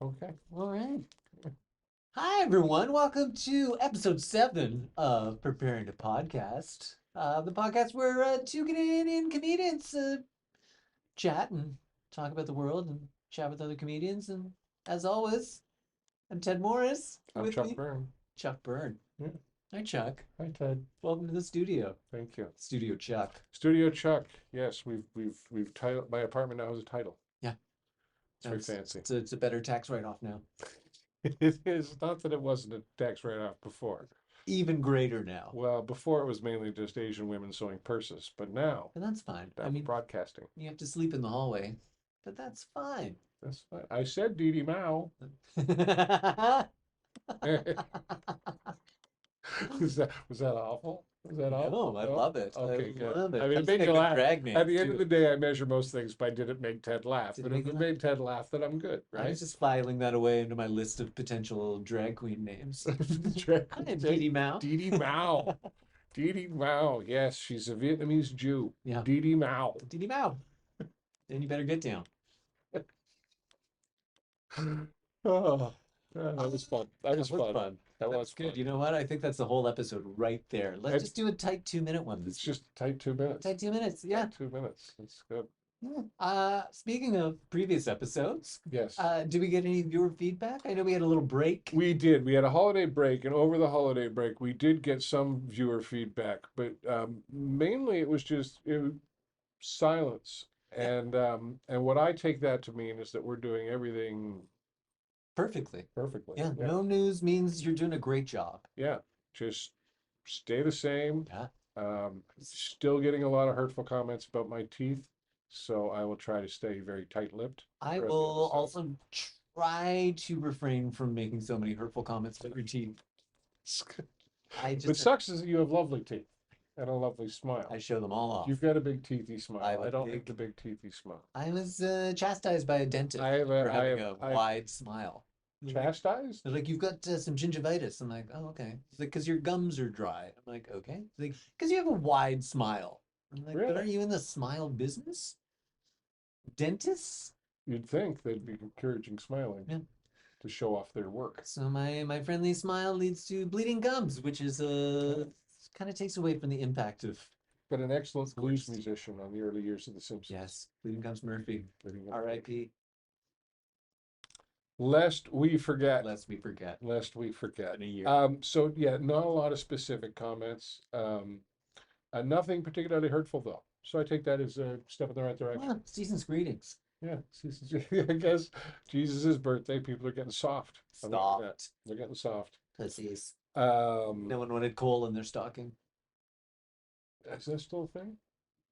Okay. All right. Hi, everyone. Welcome to episode 7 of Preparing to Podcast. The podcast where two Canadian comedians chat and talk about the world and chat with other comedians. And as always, I'm Ted Morris I'm with Chuck me, Byrne. Chuck Byrne. Yeah. Hi, Chuck. Hi, Ted. Welcome to the studio. Thank you. Studio Chuck. Studio Chuck. Yes, we've titled my apartment now has a title. Yeah, It's very fancy. it's a better tax write-off now. It is not that it wasn't a tax write-off before. Even greater now. Well, before it was mainly just Asian women sewing purses, but now And that's fine. I now we're mean, broadcasting. you have to sleep in the hallway, but that's fine. That's fine. I said Dee Dee Mao. Was that awful? Was that awful? No, I No? love it. Okay, I good. love it. I mean, it Comes to made make you good laugh. drag At names the end of too. the day, I measure most things by did it make Ted laugh? Did it But make if you it laugh? made Ted laugh, then I'm good, I right? was just filing that away into my list of potential drag queen names. Hi, I'm Dee Dee Mao. Dee Mao. Dee Dee Mao. Yes, she's a Vietnamese Jew. Yeah, Dee Dee Mao. Dee Mao. Then you better get down. Oh, yeah, that was fun. That That was was fun. fun. That That was was good. fun. You know what? I think that's the whole episode right there. Let's It's just do a tight 2 minute one it's this week. just tight 2 minutes. Tight 2 minutes. Yeah. Tight 2 minutes. It's good. Yeah. Speaking of previous episodes, Yes. did we get any viewer feedback? I know we had a little break. We did. We had a holiday break, and over the holiday break, we did get some viewer feedback, but mainly it was just silence. Yeah, And what I take that to mean is that we're doing everything perfectly. perfectly. Yeah, Yeah. no news means you're doing a great job. Yeah. Just stay the same. Yeah. Still getting a lot of hurtful comments about my teeth, so I will try to stay very tight-lipped I throughout the will episode. also try to refrain from making so many hurtful comments about your teeth. I What just sucks is that you have lovely teeth and a lovely smile. I show them all off. You've got a big teethy I smile. have I a don't have big. the big teethy smile. I was chastised by a dentist I have for a, I having have, a I wide smile. chastised? They're like, you've got some gingivitis. I'm like, oh, okay. It's like, because your gums are dry. I'm like, okay. It's like, because you have a wide smile. I'm like, but Really? aren't you in the smile business? Dentists? You'd think they'd be encouraging smiling Yeah. to show off their work. So my friendly smile leads to bleeding gums, which is kind of takes away from the impact of But an excellent blues squished. musician on the early years of The Simpsons. Yes, bleeding gums Murphy. Living up there. R.I.P. Lest we forget. Lest we forget. Lest we forget. In a year. So yeah, not a lot of specific comments. Nothing particularly hurtful though. So I take that as a step in the right direction. Well, season's greetings. Yeah, I guess Jesus' birthday, people are getting soft. I look at that. Soft They're getting soft. pussies. Um, No one wanted coal in their stocking. is that still a thing?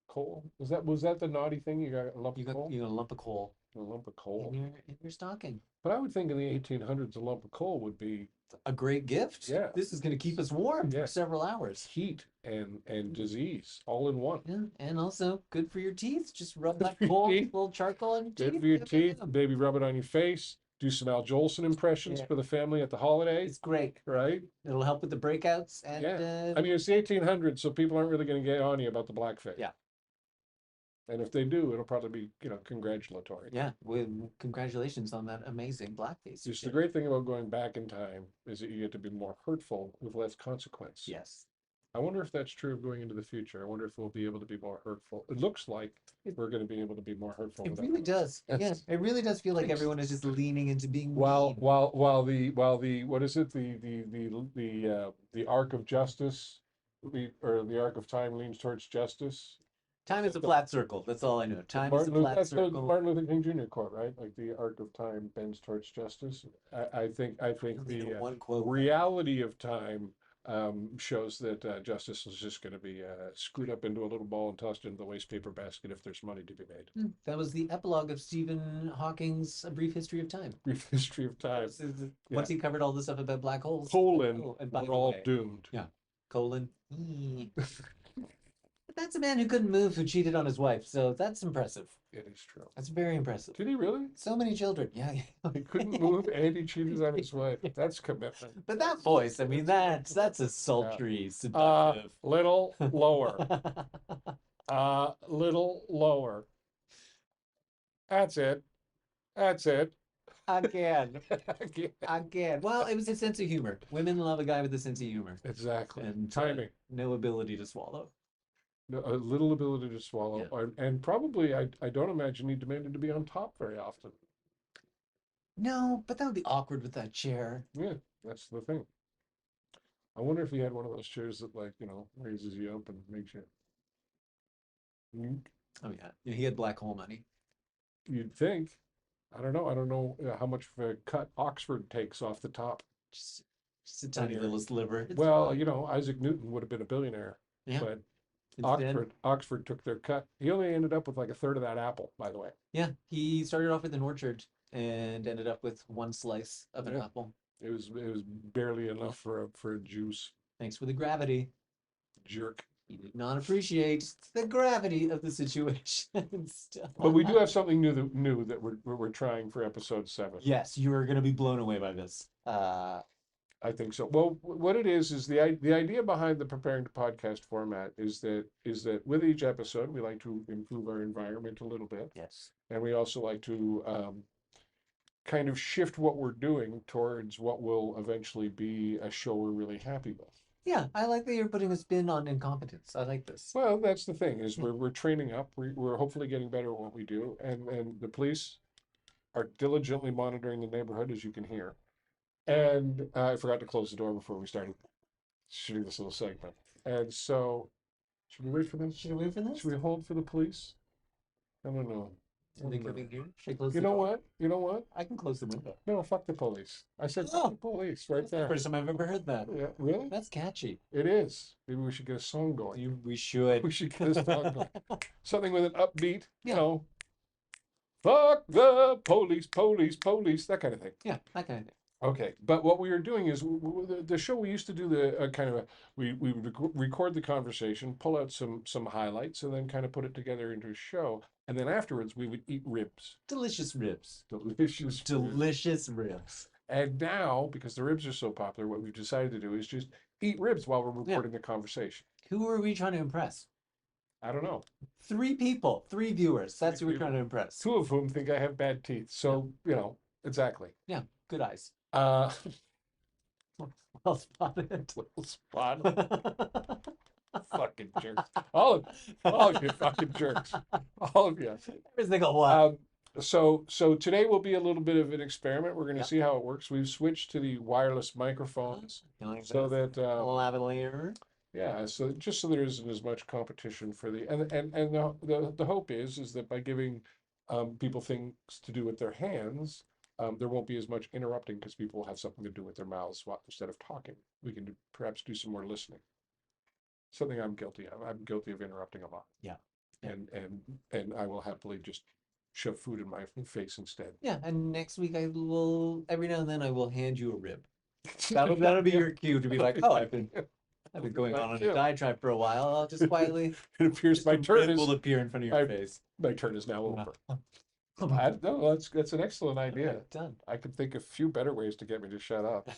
Coal? Was that the naughty thing? You got a lump of coal? You got a lump of coal A lump of in coal. your stocking. But I would think in the 1800s, a lump of coal would be A great gift. Yeah. This is going to keep us warm Yeah. for several hours. heat and disease all in one. Yeah, and also good for your teeth. Just rub Good that for your coal, teeth. little charcoal on your Good teeth. for your Yum, yum, teeth. yum. Maybe rub it on your face. Do some Medolhson impressions Yeah. for the family at the holidays, It's great. right? It'll help with the breakouts and Yeah. I mean, it's the 1800s, so people aren't really going to get on you about the blackface. Yeah. And if they do, it'll probably be, congratulatory. yeah, congratulations on that amazing blackface. you Just the did. great thing about going back in time is that you get to be more hurtful with less consequence. Yes. I wonder if that's true of going into the future. I wonder if we'll be able to be more hurtful. It looks like we're going to be able to be more hurtful. It without really does. Yeah, Yes. it really does feel like Thanks. everyone is just leaning into being While mean. the what is it, the arc of justice, or the arc of time leans towards justice. Time is a flat circle. That's all I know. Time is a flat That's the circle. Martin Luther King Jr. quote, right? Like the arc of time bends towards justice. I think Only know the one quote. reality of time shows that justice is just going to be screwed up into a little ball and tossed into the waste paper basket if there's money to be made. That was the epilogue of Stephen Hawking's A Brief History of Time. Brief history of time. Once he covered all this stuff about black holes. Colon, Oh, and by we're the all way, doomed. Yeah. Colon. But that's a man who couldn't move who cheated on his wife, so that's impressive. It is true. That's very impressive. Did he really? So many children. Yeah. He couldn't move and he cheated on his wife. That's commitment. But that voice, I mean, that's a sultry, seductive. Little lower. Little lower. That's it. That's it. Again. Again. Again. Well, it was a sense of humor. Women love a guy with a sense of humor Exactly. and Timing. no ability to swallow. A little ability to swallow, Yeah. and probably I don't imagine he demanded to be on top very often. No, but that would be awkward with that chair. Yeah, that's the thing. I wonder if he had one of those chairs that, like, raises you up and makes you. Oh yeah. Yeah, he had black hole money. You'd think. I don't know. I don't know how much of a cut Oxford takes off the top. Just, just a tiny little sliver. It's Well, fine. Isaac Newton would have been a billionaire, Yeah. but Instead, Oxford took their cut. He only ended up with like a third of that apple, by the way. yeah, he started off with an orchard and ended up with one slice of an Yeah. apple. It was barely enough for a juice. Thanks for the gravity. Jerk. He did not appreciate the gravity of the situation. Still. But we do have something new that we're trying for episode 7. Yes, you are going to be blown away by this. I think so. Well, what it is the idea behind the preparing to podcast format is that with each episode we like to improve our environment a little bit, Yes. and we also like to kind of shift what we're doing towards what will eventually be a show we're really happy with. Yeah, I like that you're putting a spin on incompetence. I like this. Well, that's the thing is we're training up. We're hopefully getting better at what we do, and the police are diligently monitoring the neighborhood, as you can hear. And I forgot to close the door before we started shooting this little segment. And so, should we wait for them? Should we wait for this? Should we hold for the police? I don't know. Are they coming here? Should I close You the know door? what? You know what? I can close the window. No, fuck the police. I said fuck the police right That's the there. first time I've ever heard that. Yeah, really? That's catchy. It is. Maybe we should get a song going. We should. We should get a song going. Something with an upbeat, Yeah. fuck the police, police, police, that kind of thing. Yeah, that kind of thing. Okay, but what we were doing is the show we used to do the kind of we would record the conversation, pull out some highlights, and then kind of put it together into a show, and then afterwards we would eat ribs, Delicious ribs. delicious, Delicious ribs. And now, because the ribs are so popular, what we've decided to do is just eat ribs while we're recording the conversation. Who are we trying to impress? I don't know. 3 people, 3 viewers. That's who we're trying to impress. 2 of whom think I have bad teeth. So, exactly. Yeah, good eyes. Uh, Well spotted. Little spot. Fucking jerks. All of you fucking jerks. All of you. Every single one. So today will be a little bit of an experiment. We're going to Yep. see how it works. We've switched to the wireless microphones so that lavalier. yeah, so just so there isn't as much competition for the and the hope is that by giving people things to do with their hands, there won't be as much interrupting because people will have something to do with their mouths instead of talking. We can perhaps do some more listening. Something I'm guilty of. I'm guilty of interrupting a lot. Yeah. And I will happily just shove food in my face instead. Yeah, and next week I will every now and then I will hand you a rib. That'll be your cue to be like, oh, I've been going on a diatribe for a while. I'll just quietly. It appears just my a turn rib is will appear in front of your face. my turn is now over. Oh, That's an excellent idea. Done. I can think of a few better ways to get me to shut up.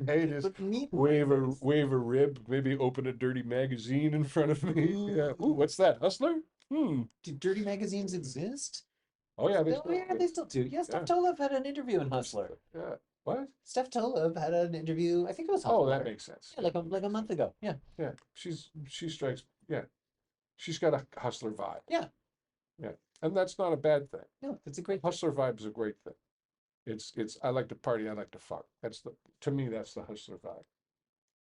Hey, just Put meat in wave my face. a rib, maybe open a dirty magazine in front of me. Yeah. Ooh, what's that? Hustler? Do dirty magazines exist? Oh yeah, They still do. Yeah, Steph Tolev had an interview in Hustler. Yeah. What? Steph Tolev had an interview. I think it was Oh, Hustler. that makes sense. Yeah, like a month ago. Yeah. Yeah. She strikes. Yeah. She's got a hustler vibe. Yeah. Yeah. And that's not a bad thing. No, it's a great. Hustler vibe is a great thing. It's I like to party, I like to fuck. To me that's the hustler vibe.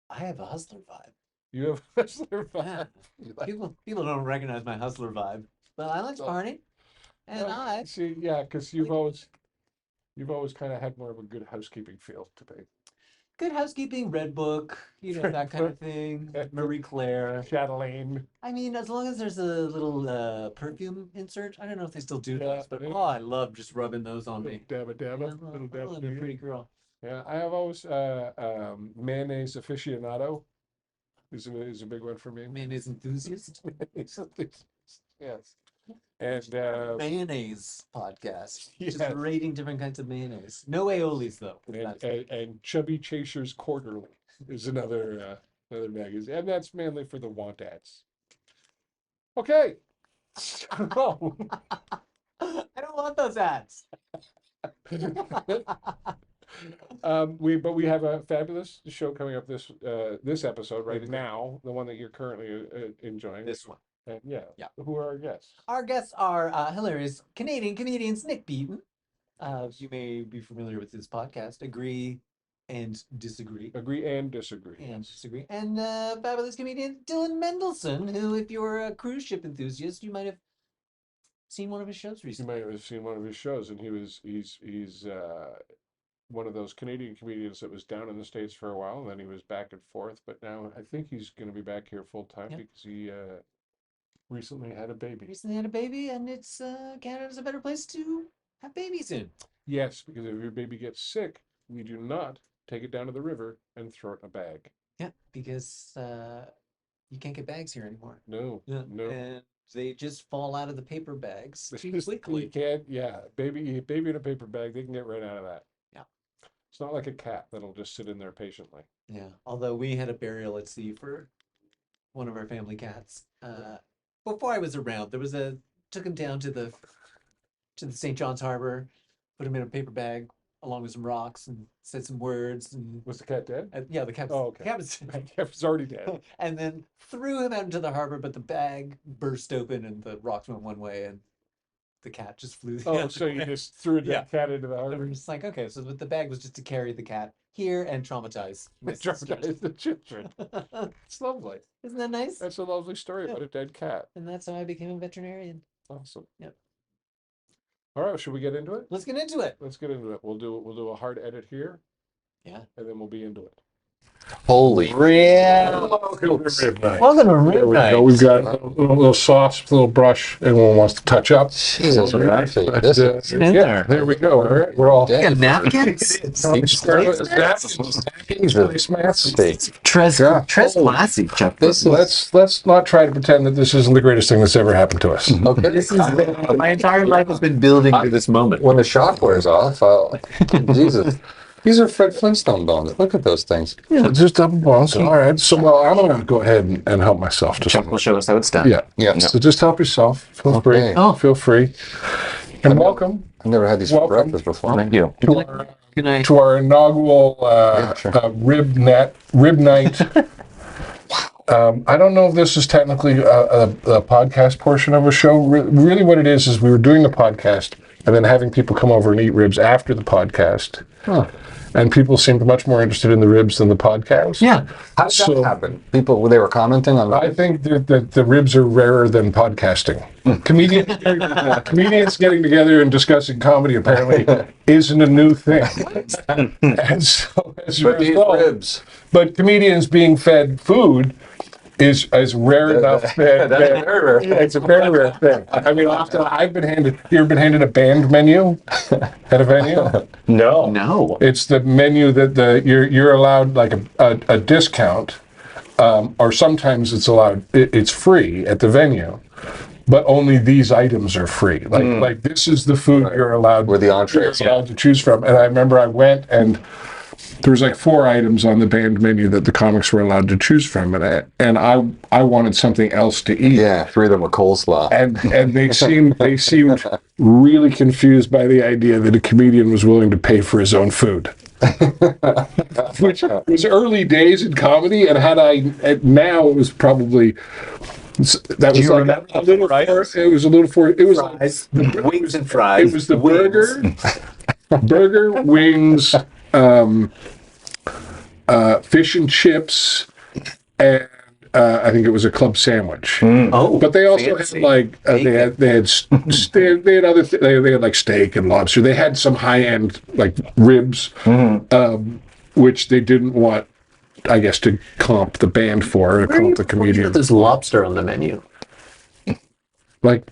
I have a hustler vibe. You have a hustler vibe. Yeah. You like- People don't recognize my hustler vibe, but I like to party, and Well, I see, yeah, because you've always kind of had more of a good housekeeping feel to me. Good Housekeeping, Red Book, that kind of thing. Marie Claire. Chatelaine. I mean, as long as there's a little perfume insert. I don't know if they still do Yeah, those, but yeah. oh, I love just rubbing those on me. Dabba dabba. Yeah, Little I love a dabba. pretty girl. Yeah, I have always mayonnaise aficionado is a big one for me. Mayonnaise enthusiast. Yes. And Mayonnaise podcast. Yes. Just rating different kinds of mayonnaise. No aiolis though. 'Cause that's- and Chubby Chasers Quarterly is another magazine, and that's mainly for the want ads. Okay. Oh, I don't want those ads. We have a fabulous show coming up this episode right now, the one that you're currently enjoying. This one. And yeah. Yeah. Who are our guests? Our guests are hilarious Canadian comedians Nick Beaton. You may be familiar with his podcast, Agree and Disagree. Agree and disagree. And disagree. And fabulous comedian Dylan Mendelsohn, who, if you're a cruise ship enthusiast, you might have seen one of his shows You recently. might have seen one of his shows, and he's one of those Canadian comedians that was down in the States for a while, and then he was back and forth. But now I think he's going to be back here full time because he recently had a baby. Recently had a baby, and it's Canada's a better place to have babies in. Yes, because if your baby gets sick, we do not take it down to the river and throw it in a bag. Yeah, because you can't get bags here anymore. No, no. And they just fall out of the paper bags too You quickly. can't, yeah. Baby in a paper bag, they can get right out of that. Yeah. It's not like a cat that'll just sit in there patiently. Yeah. Although we had a burial at sea for one of our family cats. Before I was around, took him down to the St. John's Harbor, put him in a paper bag along with some rocks and said some words and Was the cat dead? yeah, the cat. Oh, okay. Cat was, The cat was already dead. and then threw him out into the harbor, but the bag burst open and the rocks went one way and the cat just flew. The Oh, other so you way. just threw the Yeah. cat into the And we're harbor? just like, okay, so the bag was just to carry the cat here and traumatize. my sisters. Traumatize the children. It's lovely. Isn't that nice? That's a lovely story Yeah. about a dead cat. And that's how I became a veterinarian. Awesome. Yep. All right, should we get into it? Let's get into it. Let's get into it. We'll do a hard edit here. Yeah. And then we'll be into it. Holy Welcome to Rib Night. Welcome to There Rib we Night. go. We've got a little sauce, a little brush. Anyone wants to touch up? Jesus, All right. Rafi, But, this is in yeah, there we go. All right, we're all. Yeah. napkins? Tres Yeah. classy, Chuck. This is Let's not try to pretend that this isn't the greatest thing that's ever happened to us. okay. This is my entire life has been building to this moment. When the shock wears off, Jesus, these are Fred Flintstone bones. Look at those things. Yeah, just double bones. All right. So, well, I'm going to go ahead and help myself to Chuck something. will show us how it's done. Yeah. Yeah. So just help yourself. Feel free. Okay. Oh. Feel free. And welcome I've never had these for Welcome. breakfast before. Thank you. to our, Good night. to our inaugural sure. Rib Night. I don't know if this is technically a podcast portion of a show. Really what it is we were doing the podcast and then having people come over and eat ribs after the podcast. Huh. And people seemed much more interested in the ribs than the podcast. Yeah. How did So- that happen? People, they were commenting on I think that the ribs are rarer than podcasting. Comedians getting together and discussing comedy apparently isn't a new thing. And so as a But these result, ribs. but comedians being fed food is rare enough that That's very rare. yeah, it's a very rare thing. I mean, often you ever been handed a band menu at a venue? No. It's the menu that you're allowed like a discount, or sometimes it's free at the venue, but only these items are free. Like this is the food you're allowed. Where the entrees. You're allowed to choose from. And I remember I went and there was like 4 items on the band menu that the comics were allowed to choose from, and I wanted something else to eat. Yeah, 3 of them were coleslaw. And they seemed really confused by the idea that a comedian was willing to pay for his own food. Which was early days in comedy, and now it was probably that was you like remember a little fries? it was a little for it was Fries. Wings and fries. it was the burger, wings, fish and chips, and I think it was a club sandwich. Oh, But they also fancy. had like they had other they had like steak and lobster. They had some high end like ribs, which they didn't want, I guess, to comp the band for or comp the comedian. There's lobster on the menu. Like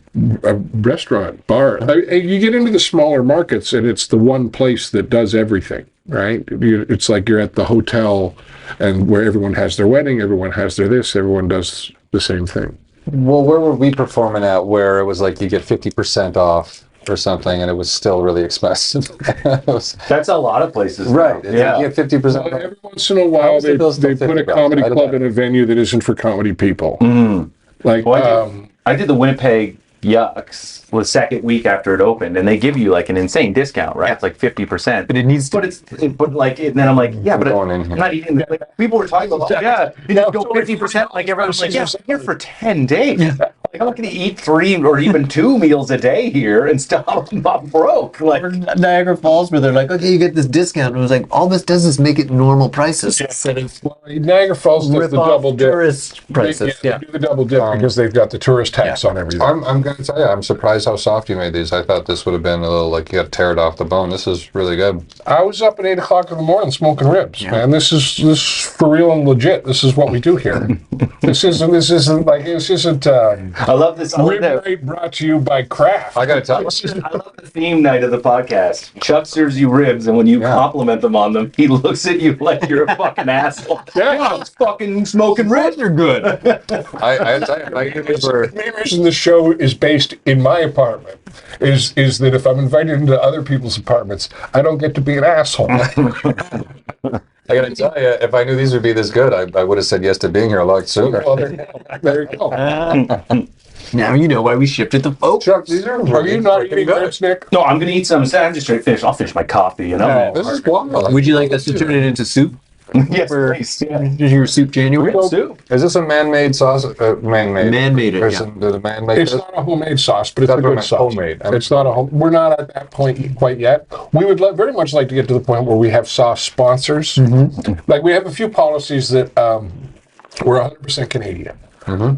a restaurant, bar. You get into the smaller markets, and it's the one place that does everything, right? It's like you're at the hotel, and where everyone has their wedding, everyone has their this, everyone does the same thing. Well, where were we performing at where it was like you get 50% off or something and it was still really expensive? It was- That's a lot of places. right. Yeah. You get 50% Well, off. every once in a while, was the bill they still put a $50? comedy I don't club know. in a venue that isn't for comedy people. Mm. Like, Well, I did the Winnipeg yucks the second week after it opened, and they give you like an insane discount, right? It's like 50%. But it needs to. And then I'm like, yeah, but Going in I'm here. not eating. Like people were talking about, yeah, you just go 50%. Like everyone's like, yeah, I'm here for 10 days. Like I'm not going to eat 3 or even 2 meals a day here and still I'm not broke. Like Niagara Falls, where they're like, okay, you get this discount. And it was like, all this does is make it normal prices instead of Well, Niagara Falls does rip the off double dip. tourist prices. They do the double dip because they've got the tourist tax on everything. I'm going to tell you, I'm surprised how soft you made these. I thought this would have been a little like you got to tear it off the bone. This is really good. I was up at 8 o'clock in the morning smoking ribs, man. This is for real and legit. This is what we do here. This isn't I love this. I love Rib that. Night brought to you by Kraft. I got to tell you. I love the theme night of the podcast. Chuck serves you ribs, and when you compliment them on them, he looks at you like you're a fucking asshole. Yeah. I was fucking smoking ribs. Are good. I tell you, like, The main reason the show is based in my apartment is that if I'm invited into other people's apartments, I don't get to be an asshole. I got to tell you, if I knew these would be this good, I would have said yes to being here a lot sooner. Well, there you go. Now you know why we shipped it to folks. Chuck, are you not eating ribs, Nick? No, I'm gonna eat some. I'm just trying to finish. I'll finish my coffee. You know. This is wild. Would you like us to turn it into soup? Yes, For please. your soup January? Soup. Is this a man-made sauce? Man-made. Man-made it, yeah. Did a man-made It's this? not a homemade sauce, but it's That's a what I good meant, sauce. homemade. It's not a home. We're not at that point quite yet. We would very much like to get to the point where we have sauce sponsors. Like we have a few policies that we're 100% Canadian.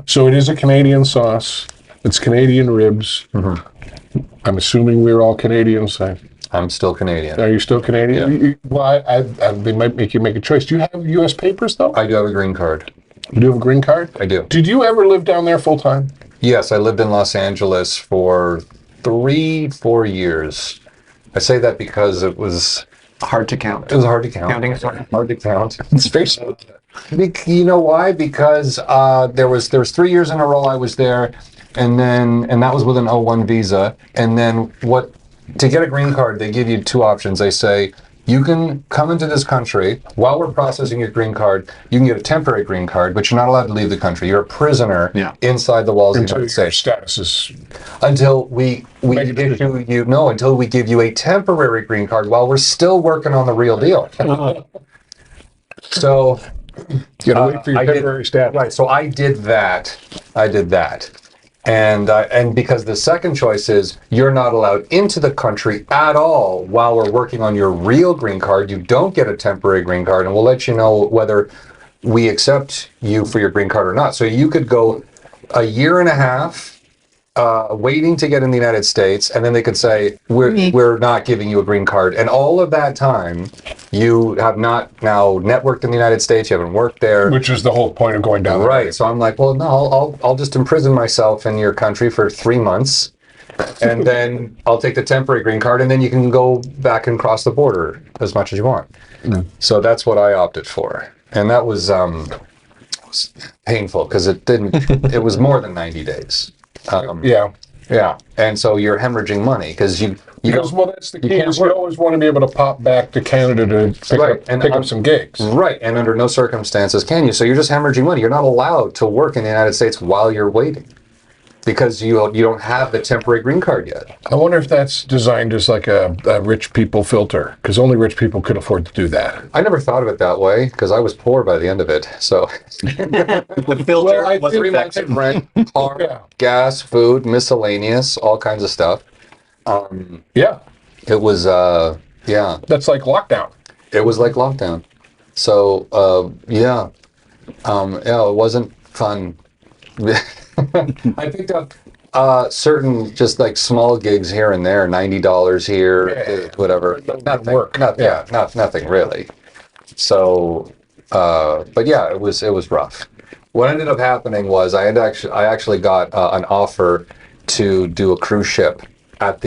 So it is a Canadian sauce. It's Canadian ribs. I'm assuming we're all Canadians. I'm still Canadian. Are you still Canadian? Well, they might make you make a choice. Do you have U.S. papers though? I do have a green card. You do have a green card? I do. Did you ever live down there full time? Yes, I lived in Los Angeles for 3-4 years. I say that because it was Hard to count. hard to count. Counting is hard. Hard to count. Let's face it. You know why? Because there was 3 years in a row I was there, and that was with an O1 visa. And then to get a green card, they give you 2 options. They say you can come into this country while we're processing your green card. You can get a temporary green card, but you're not allowed to leave the country. You're a prisoner inside the walls of the Until United your States status is until we give you a temporary green card while we're still working on the real deal. So. you gotta wait for your I did- temporary status. Right. So I did that. And because the second choice is you're not allowed into the country at all while we're working on your real green card. You don't get a temporary green card, and we'll let you know whether we accept you for your green card or not. So you could go a year and a half waiting to get in the United States, and then they could say we're not giving you a green card. And all of that time, you have not now networked in the United States. You haven't worked there. Which is the whole point of going down there. Right. So I'm like, well, no, I'll just imprison myself in your country for 3 months, and then I'll take the temporary green card, and then you can go back and cross the border as much as you want. So that's what I opted for, and that was painful because it was more than 90 days. Yeah. And so you're hemorrhaging money because you Because, don't- well, that's the you key. can't Is you work. always want to be able to pop back to Canada to pick up some gigs. Right, and under no circumstances can you. So you're just hemorrhaging money. You're not allowed to work in the United States while you're waiting because you don't have the temporary green card yet. I wonder if that's designed as like a rich people filter, because only rich people could afford to do that. I never thought of it that way because I was poor by the end of it. So The filter Well, I was think 3 months of rent, car, Yeah. gas, food, miscellaneous, all kinds of stuff. Yeah, It was yeah, that's like lockdown. it was like lockdown. So yeah, it wasn't fun. I picked up certain just like small gigs here and there, $90 here, whatever. But nothing, nothing really. So, but yeah, it was rough. What ended up happening was I actually got an offer to do a cruise ship at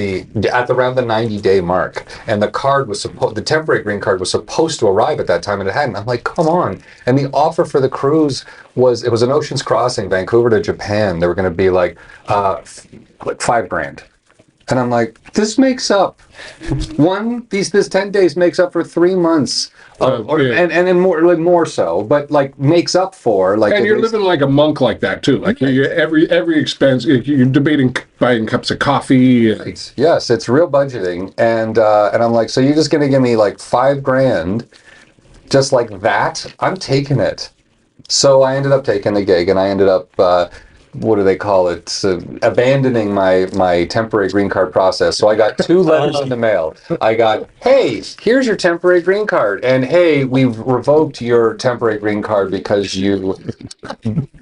around the 90-day mark, and the temporary green card was supposed to arrive at that time, and it hadn't. I'm like, come on! And the offer for the cruise was an Ocean's Crossing, Vancouver to Japan. They were going to be like $5,000, And I'm like, this makes up this 10 days makes up for 3 months. Yeah. And then more so, but like makes up for like. And you're living like a monk like that too. Like every expense, you're debating buying cups of coffee. Right. Yes, it's real budgeting, and I'm like, so you're just gonna give me like $5,000, just like that? I'm taking it. So I ended up taking the gig, and I ended up. What do they call it? Abandoning my temporary green card process. So I got 2 letters in the mail. I got, hey, here's your temporary green card, and hey, we've revoked your temporary green card because you.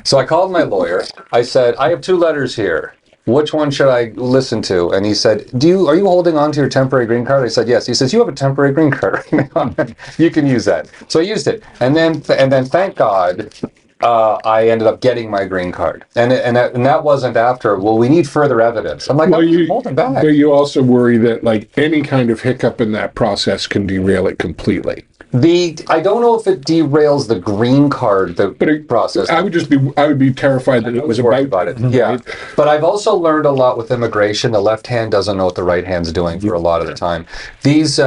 So I called my lawyer. I said, I have 2 letters here. Which one should I listen to? And he said, are you holding on to your temporary green card? I said, yes. He says, you have a temporary green card right now. You can use that. So I used it, and then thank God. I ended up getting my green card, and that wasn't after. Well, we need further evidence. I'm like, Well, I'm holding back. But you also worry that like any kind of hiccup in that process can derail it completely. I don't know if it derails the green card process. I would be terrified that it was about it. Yeah, but I've also learned a lot with immigration. The left hand doesn't know what the right hand's doing for a lot of the time. These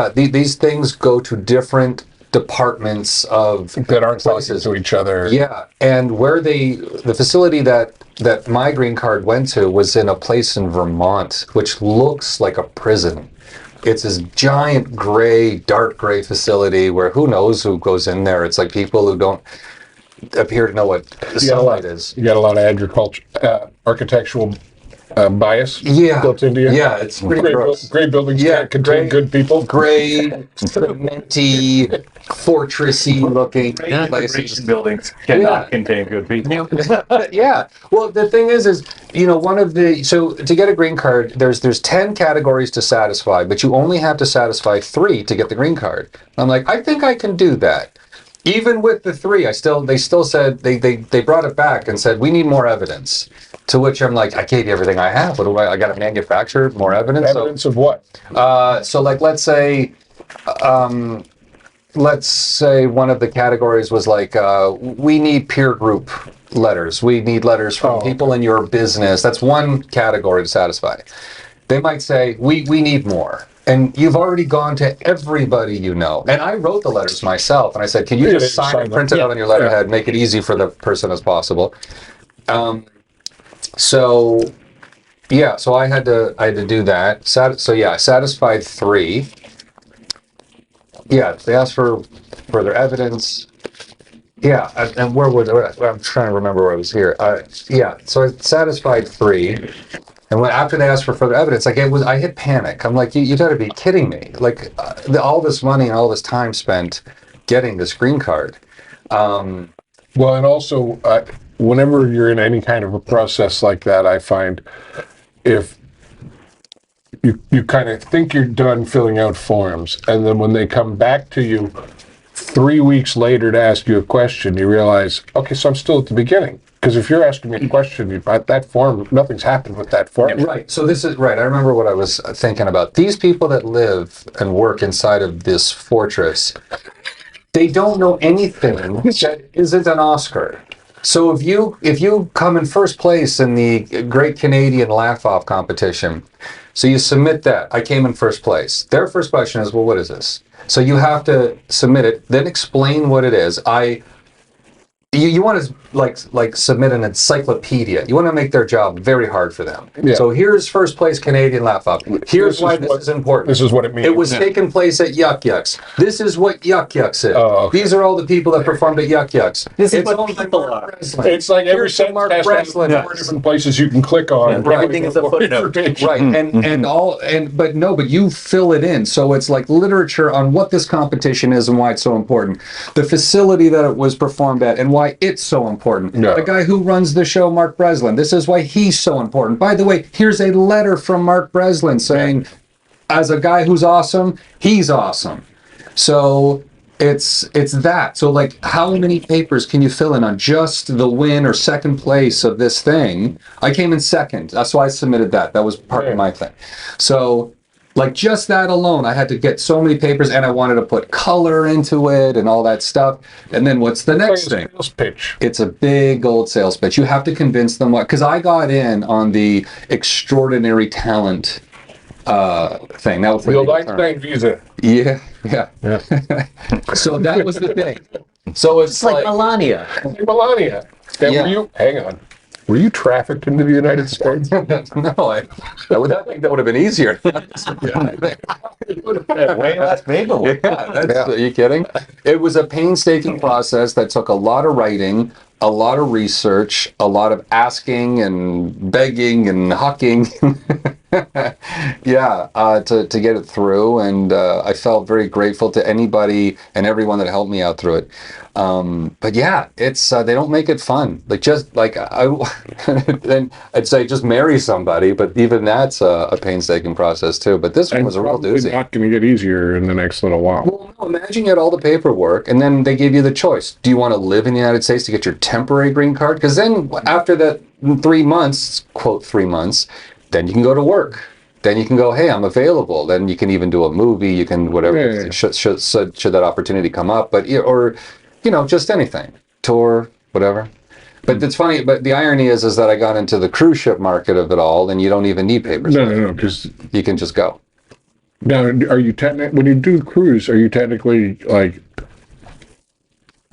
things go to different departments of that aren't closest to each other. Yeah, and where the facility that my green card went to was in a place in Vermont, which looks like a prison. It's this giant dark gray facility where who knows who goes in there. It's like people who don't appear to know what sunlight is. You got a lot of architectural bias built into you. Yeah, it's pretty gross. Great buildings can't contain good people. Gray, cementy, fortressy looking places. Buildings cannot contain good people. Yeah. Well, the thing is so to get a green card, there's 10 categories to satisfy, but you only have to satisfy 3 to get the green card. I'm like, I think I can do that. Even with the 3, they still said they brought it back and said we need more evidence. To which I'm like, I gave you everything I have. What do I got to manufacture more evidence? Evidence of what? So like, let's say one of the categories was like, we need peer group letters. We need letters from people in your business. That's one category to satisfy. They might say, we need more. And you've already gone to everybody you know. And I wrote the letters myself. And I said, can you just sign it, print it out on your letterhead, make it easy for the person as possible. So I had to do that. I satisfied 3. Yeah, they asked for further evidence. Yeah, and I'm trying to remember where I was here. So I satisfied 3. And after they asked for further evidence, I hit panic. I'm like, you got to be kidding me! Like all this money and all this time spent getting this green card. Well, and also, whenever you're in any kind of a process like that, I find if you kind of think you're done filling out forms, and then when they come back to you 3 weeks later to ask you a question, you realize, okay, so I'm still at the beginning. Because if you're asking me a question about that form, nothing's happened with that form. Right. So this is right. I remember what I was thinking about. These people that live and work inside of this fortress, they don't know anything that isn't an Oscar. So if you come in first place in the Great Canadian Laugh-Off competition, so you submit that. I came in first place. Their first question is, well, what is this? So you have to submit it, then explain what it is. You want to like submit an encyclopedia. You want to make their job very hard for them. Yeah. So here's first place Canadian Laugh-Off. Here's why this is important. This is what it means. It was taking place at Yuck Yucks. This is what Yuck Yucks is. Oh, okay. These are all the people that performed at Yuck Yucks. This is what people are. It's like every sentence has 4 different places you can click on. Yeah, right. Everything is a footnote. Right. But you fill it in. So it's like literature on what this competition is and why it's so important. The facility that it was performed at and why it's so important. No. The guy who runs the show, Mark Breslin, this is why he's so important. By the way, here's a letter from Mark Breslin saying, as a guy who's awesome, he's awesome. So it's that. So like, how many papers can you fill in on just the win or second place of this thing? I came in second. That's why I submitted that. That was part of my thing. So like just that alone, I had to get so many papers, and I wanted to put color into it and all that stuff. And then what's the next thing? Sales pitch. It's a big old sales pitch. You have to convince them because I got in on the extraordinary talent thing. That was The the old legal term. Einstein visa. Yeah. Yeah. So that was the thing. So it's It's like Melania. Melania. And Yeah. hang on. Were you trafficked into the United States? no, I think that would have been easier. Way less paperwork. Are you kidding? It was a painstaking process that took a lot of writing, a lot of research, a lot of asking and begging and hucking. To get it through, and I felt very grateful to anybody and everyone that helped me out through it. But yeah, it's they don't make it fun. Then I'd say just marry somebody, but even that's a painstaking process too. But this one was a real doozy. Not going to get easier in the next little while. Well, no, imagine you had all the paperwork, and then they gave you the choice. Do you want to live in the United States to get your temporary green card? Because then after that 3 months, quote 3 months, then you can go to work. Then you can go, hey, I'm available. Then you can even do a movie. You can whatever should that opportunity come up. But or just anything, tour, whatever. But it's funny. But the irony is that I got into the cruise ship market of it all, and you don't even need papers. No, because You can just go. now, are you when you do cruise, are you technically like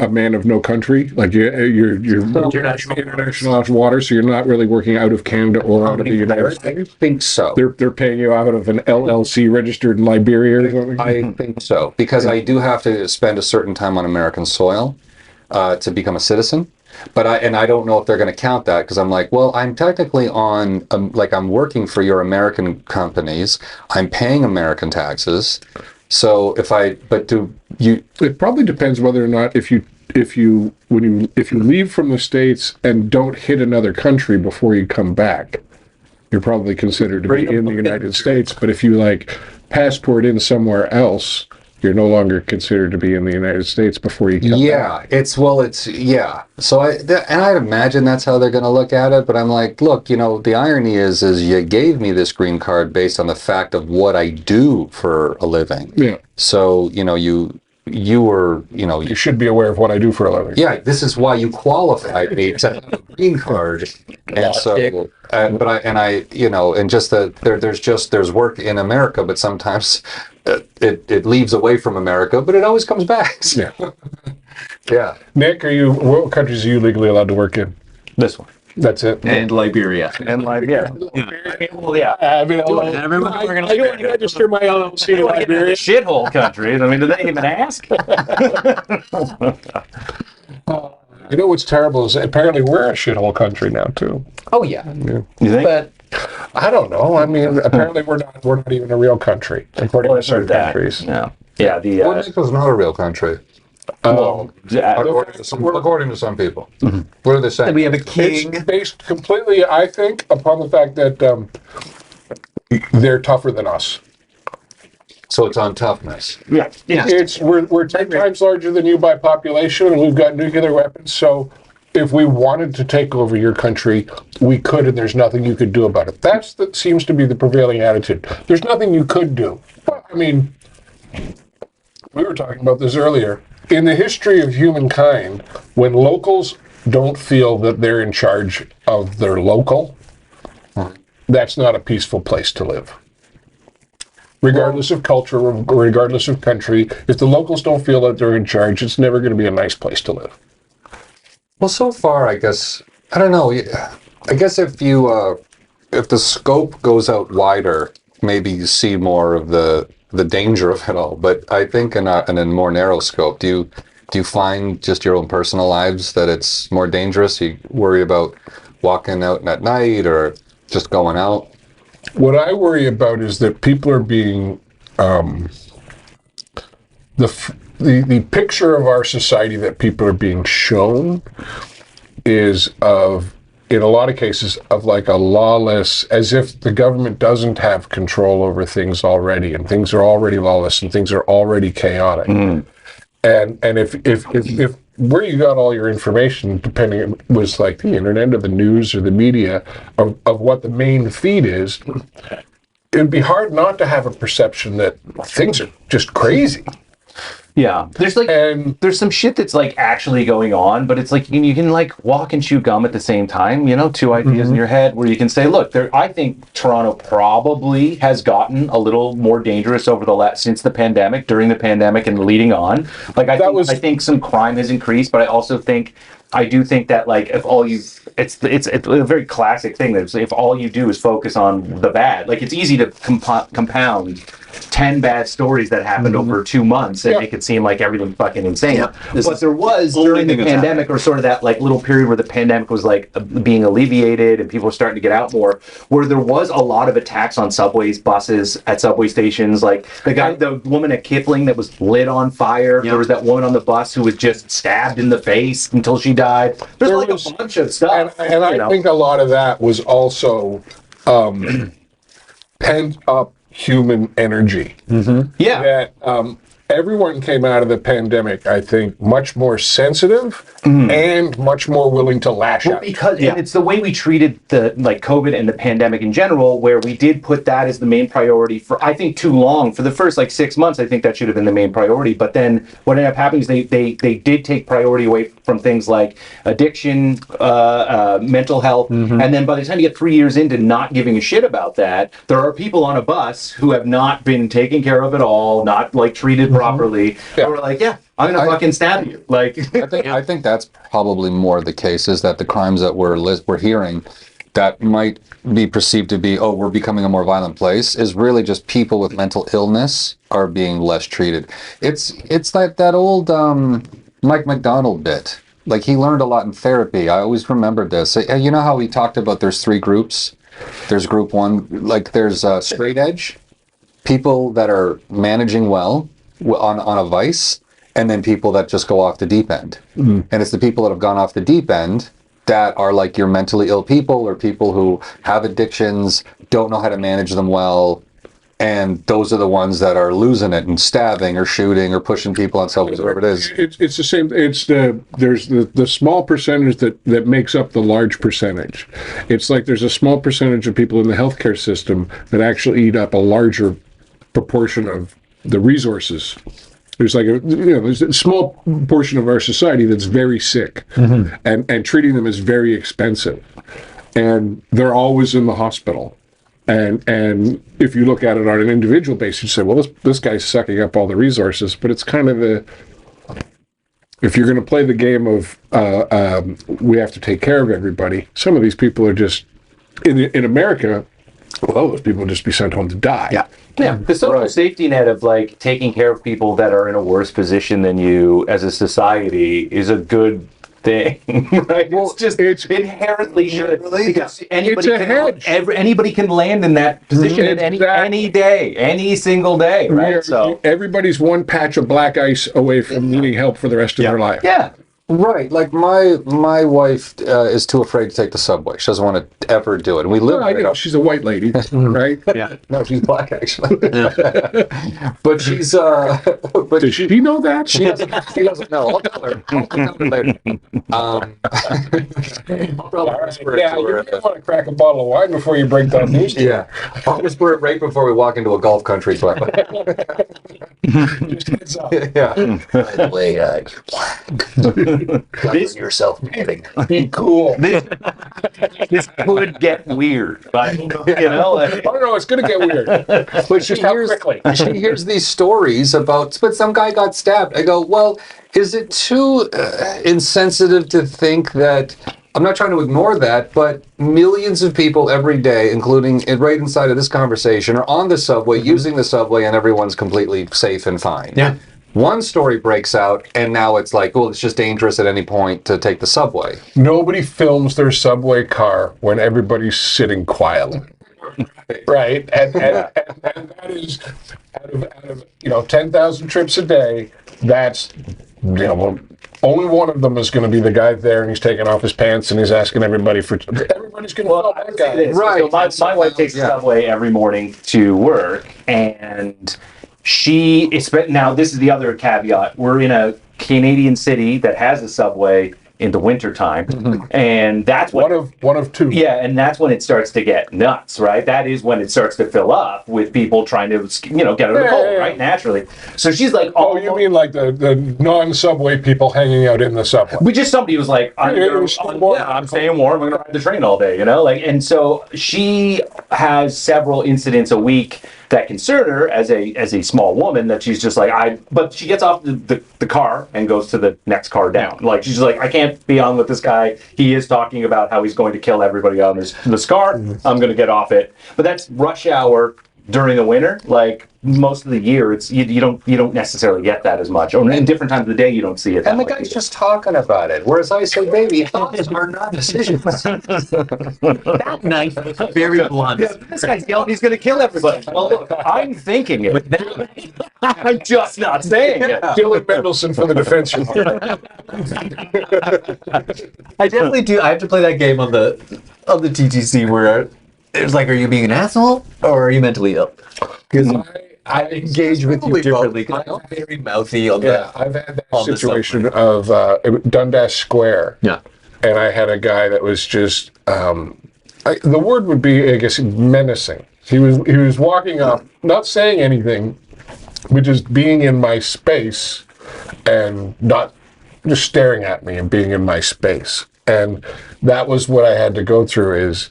a man of no country? Like you're international water, so you're not really working out of Canada or out of the United States. I think so. They're paying you out of an LLC registered in Liberia or something. I think so, because I do have to spend a certain time on American soil to become a citizen. But I don't know if they're going to count that, because I'm like, well, I'm technically on I'm working for your American companies. I'm paying American taxes. So It probably depends whether or not if you leave from the States and don't hit another country before you come back, you're probably considered to be in the United States. But if you passport in somewhere else, you're no longer considered to be in the United States before you come back. So I'd imagine that's how they're going to look at it. But I'm like, look, the irony is you gave me this green card based on the fact of what I do for a living. Yeah. So you were You should be aware of what I do for a living. yeah, this is why you qualified me to have a green card. And so, just that there's work in America, but sometimes it leaves away from America, but it always comes back. So, Yeah. yeah. Nick, what countries are you legally allowed to work in? This one. That's it. And Liberia. And Liberia. Well, yeah. I mean, Everyone I want to register my LLC in Liberia. Shithole countries. I mean, do they even ask? You know what's terrible is apparently we're a shithole country now too. Oh yeah. You think? But I don't know. I mean, apparently we're not even a real country according to certain countries. No. Yeah. The Well, Mexico's not a real country, according to some people. What are they saying? we have a It's king. based completely, I think, upon the fact that they're tougher than us. So it's on toughness. yeah. Yeah. We're 10 times larger than you by population, and we've got nuclear weapons. So if we wanted to take over your country, we could, and there's nothing you could do about it. That seems to be the prevailing attitude. There's nothing you could do. Well, I mean, we were talking about this earlier. In the history of humankind, when locals don't feel that they're in charge of their local, that's not a peaceful place to live. Regardless of culture, regardless of country, if the locals don't feel that they're in charge, it's never going to be a nice place to live. Well, so far, I guess, I don't know. I guess if the scope goes out wider, maybe you see more of the danger of it all. But I think in a more narrow scope, do you find just your own personal lives that it's more dangerous? You worry about walking out at night or just going out? What I worry about is that people are being the picture of our society that people are being shown is in a lot of cases of like a lawless, as if the government doesn't have control over things already, and things are already lawless and things are already chaotic. And if where you got all your information, depending was like the internet or the news or the media of what the main feed is, it would be hard not to have a perception that things are just crazy. Yeah, there's like And there's some shit that's like actually going on, but it's like you can like walk and chew gum at the same time. You know, two ideas in your head where you can say, look, I think Toronto probably has gotten a little more dangerous over since the pandemic, during the pandemic, and leading on. Like I think some crime has increased, but I do think that like if all you it's a very classic thing that if all you do is focus on the bad, like it's easy to compound 10 bad stories that happened over 2 months and make it seem like everything's fucking insane. Yeah. But there was during the pandemic, or sort of that like little period where the pandemic was like being alleviated and people were starting to get out more, where there was a lot of attacks on subways, buses, at subway stations. Like the woman at Kipling that was lit on fire. There was that woman on the bus who was just stabbed in the face until she died. There's like a bunch of stuff. And I think a lot of that was also pent up human energy. Yeah. That everyone came out of the pandemic, I think, much more sensitive and much more willing to lash out. Because and it's the way we treated the like COVID and the pandemic in general, where we did put that as the main priority for I think too long. For the first like 6 months, I think that should have been the main priority. But then what ended up happening is they did take priority away from things like addiction, mental health, and then by the time you get 3 years into not giving a shit about that, there are people on a bus who have not been taken care of at all, not like treated properly. Who are like, I'm gonna fucking stab you. Like, I think that's probably more the case, is that the crimes that we're hearing that might be perceived to be, oh, we're becoming a more violent place, is really just people with mental illness are being less treated. It's like that old Mike McDonald bit. Like, he learned a lot in therapy. I always remembered this. You know how we talked about there's 3 groups? There's group 1, like there's straight edge, people that are managing well on a vice, and then people that just go off the deep end. And it's the people that have gone off the deep end that are like your mentally ill people, or people who have addictions, don't know how to manage them well, and those are the ones that are losing it and stabbing or shooting or pushing people on subways, whatever it is. It's the same. There's the small percentage that makes up the large percentage. It's like there's a small percentage of people in the healthcare system that actually eat up a larger proportion of the resources. There's like there's a small portion of our society that's very sick, and treating them is very expensive, and they're always in the hospital. And if you look at it on an individual basis, you say, well, this guy's sucking up all the resources. But it's kind of if you're going to play the game of we have to take care of everybody, some of these people are just, in America, well, those people will just be sent home to die. Yeah, the social safety net of like taking care of people that are in a worse position than you as a society is a good thing, right? Well, it's inherently good, because anybody can land in that position at any day, any single day, right? So everybody's one patch of black ice away from needing help for the rest of their life. Yeah. Right, like my wife is too afraid to take the subway. She doesn't want to ever do it. And we live. She's a white lady, right? Yeah. No, she's black actually. But she's. But does she know that? She doesn't know. I'll tell her. I'll tell her later. All right. Yeah, you want to crack a bottle of wine before you break that news. Yeah, I'll whisper it right before we walk into a golf country club. Just heads up. Yeah. By the way, you're black. This yourself napping. Be cool. This could get weird, but I don't know. It's going to get weird. But she hears these stories about, but some guy got stabbed. I go, well, is it too insensitive to think that? I'm not trying to ignore that, but millions of people every day, including right inside of this conversation, are on the subway, using the subway, and everyone's completely safe and fine. Yeah. One story breaks out, and now it's like, well, it's just dangerous at any point to take the subway. Nobody films their subway car when everybody's sitting quietly. Right? And that is, out of 10,000 trips a day, that's, only one of them is going to be the guy there, and he's taking off his pants, and he's asking everybody's going to film that guy. Right. So my wife takes the subway every morning to work, and now this is the other caveat. We're in a Canadian city that has a subway in the wintertime. And that's when One of two. yeah, and that's when it starts to get nuts, right? That is when it starts to fill up with people trying to, get out of the cold, right? Naturally. So she's like, Oh, you mean like the non-subway people hanging out in the subway? we just somebody who's like, I'm staying warm. I'm gonna ride the train all day, and so she has several incidents a week that concern her as a small woman that she's just like but she gets off the car and goes to the next car down. Like she's like, I can't be on with this guy. He is talking about how he's going to kill everybody on this car. I'm gonna get off it. But that's rush hour during the winter. Like most of the year, it's you don't necessarily get that as much. Or in different times of the day, you don't see it. And the guy's just talking about it. Whereas I say, baby, thoughts are not decisions. That knife was very blunt. This guy's yelling he's going to kill everybody. Well, look, I'm thinking it. I'm just not saying it. Dylan Medolhson for the defense. I definitely do. I have to play that game on the TTC where it's like, are you being an asshole or are you mentally ill? Because I engage with you differently because I'm very mouthy on that. I've had that situation of Dundas Square. Yeah. And I had a guy that was just, the word would be, I guess, menacing. He was walking up, not saying anything, but just being in my space and not just staring at me and being in my space. And that was what I had to go through is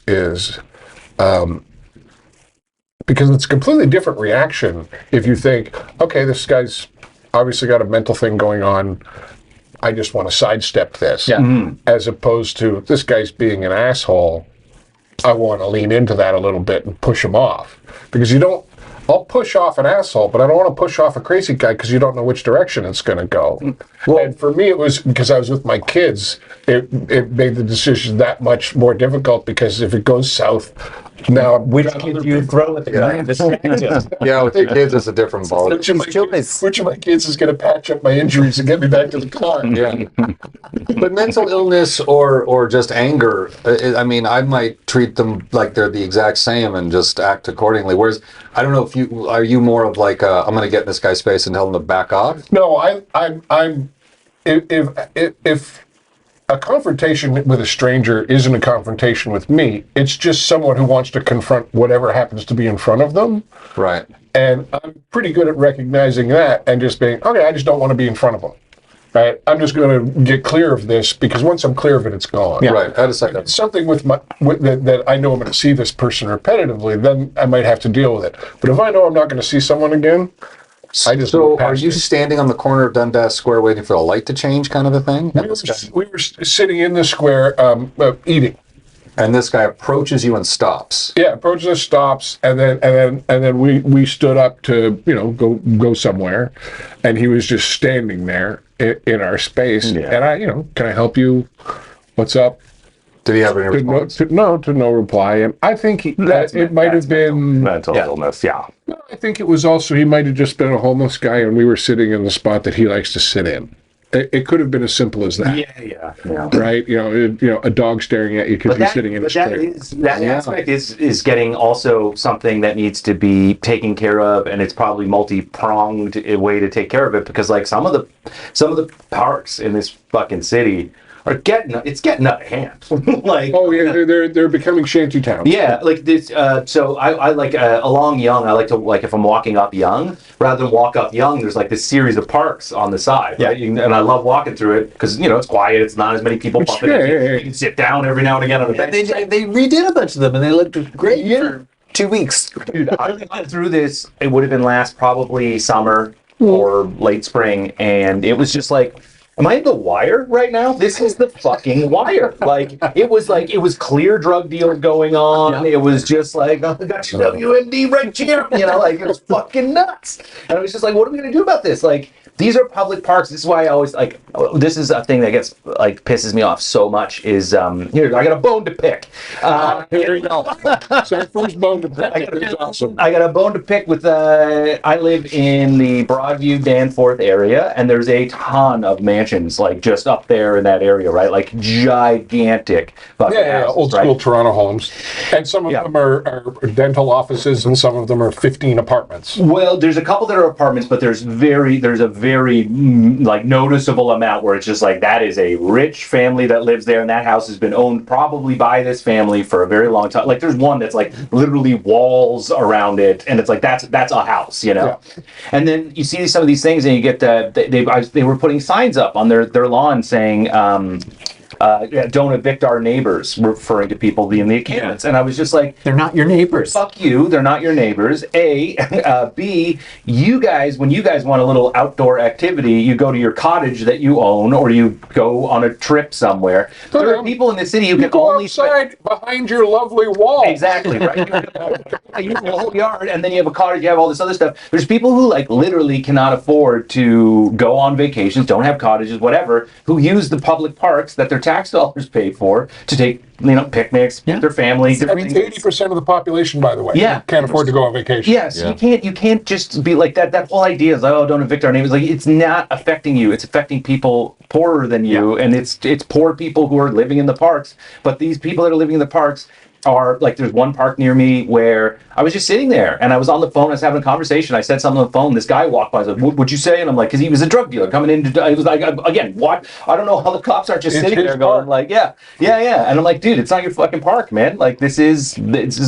because it's a completely different reaction if you think, okay, this guy's obviously got a mental thing going on. I just want to sidestep this. Yeah. As opposed to this guy's being an asshole. I want to lean into that a little bit and push him off. Because I'll push off an asshole, but I don't want to push off a crazy guy because you don't know which direction it's going to go. Well, and for me, it was because I was with my kids, it made the decision that much more difficult because if it goes south, now Which kid do you throw at the guy? Yeah, with your kids, it's a different ball. Which of my kids is going to patch up my injuries and get me back to the car? Yeah. But mental illness or just anger, I mean, I might treat them like they're the exact same and just act accordingly. Whereas, I don't know if are you more of like, I'm going to get in this guy's face and tell him to back off? No, I'm if a confrontation with a stranger isn't a confrontation with me, it's just someone who wants to confront whatever happens to be in front of them. Right. And I'm pretty good at recognizing that and just being, okay, I just don't want to be in front of them. Right? I'm just going to get clear of this because once I'm clear of it, it's gone. Yeah. Right. I decided If it's something that I know I'm going to see this person repetitively, then I might have to deal with it. But if I know I'm not going to see someone again, I just So move are past you it. standing on the corner of Dundas Square waiting for the light to change kind of a thing? We were sitting in the square eating. And this guy approaches you and stops. Yeah, approaches us, stops, and then we stood up to go somewhere, and he was just standing there in our space, and I can I help you? What's up? Did he have any response? To no reply, and I think it might have been mental illness. Yeah. No, I think it was also he might have just been a homeless guy, and we were sitting in the spot that he likes to sit in. It could have been as simple as that. Yeah. Right? A dog staring at you because you're sitting in a chair. That aspect is getting also something that needs to be taken care of, and it's probably multi-pronged way to take care of it because like some of the parks in this fucking city are getting out of hand. Like they're becoming shanty towns. Yeah, like this. So I like along Yonge. I like to if I'm walking up Yonge, rather than walk up Yonge, there's like this series of parks on the side. Yeah. Right? And I love walking through it because it's quiet. It's not as many people bumping into you. You can sit down every now and again on a bench. They redid a bunch of them and they looked great for 2 weeks. Dude, I went through this. It would have been last probably summer or late spring, and it was just like. Am I in The Wire right now? This is the fucking Wire. It was clear drug deals going on. Yeah. It was just like, oh, I got your WMD right here. It was fucking nuts. And I was just like, what are we going to do about this? These are public parks. This is why I always this is a thing that gets pisses me off so much is here, I got a bone to pick. Here you go. So first bone to pick. It's awesome. I got a bone to pick with I live in the Broadview Danforth area, and there's a ton of mansions just up there in that area, right? Gigantic fucking houses, old school Toronto homes. And some of them are dental offices and some of them are 15 apartments. Well, there's a couple that are apartments, but there's a very very like noticeable amount where it's just like that is a rich family that lives there, and that house has been owned probably by this family for a very long time. Like there's one that's like literally walls around it, and it's like that's a house, you know. Yeah. And then you see some of these things, and you get they were putting signs up on their lawn saying. Don't evict our neighbors, referring to people in the encampments. And I was just like, They're not your neighbors. fuck you, they're not your neighbors. B, you guys, when you guys want a little outdoor activity, you go to your cottage that you own, or you go on a trip somewhere. There are people in the city who You can go only outside behind your lovely wall. Exactly, right? You have a whole yard, and then you have a cottage, you have all this other stuff. There's people who like literally cannot afford to go on vacations, don't have cottages, whatever, who use the public parks that their tax dollars pay for to take, picnics with their family. That's 80% of the population, by the way. Yeah. Can't afford to go on vacation. Yes, Yeah. you can't just be like that. That whole idea is like, oh, don't evict our neighbors. Like it's not affecting you. It's affecting people poorer than you, and it's poor people who are living in the parks. But these people that are living in the parks are like, there's one park near me where I was just sitting there and I was on the phone. I was having a conversation. I said something on the phone. This guy walked by. I was like, "What'd you say?" And I'm like, because he was a drug dealer coming in. I was like, again, what? I don't know how the cops aren't just It's sitting his there going park. like, yeah. And I'm like, dude, it's not your fucking park, man. Like this is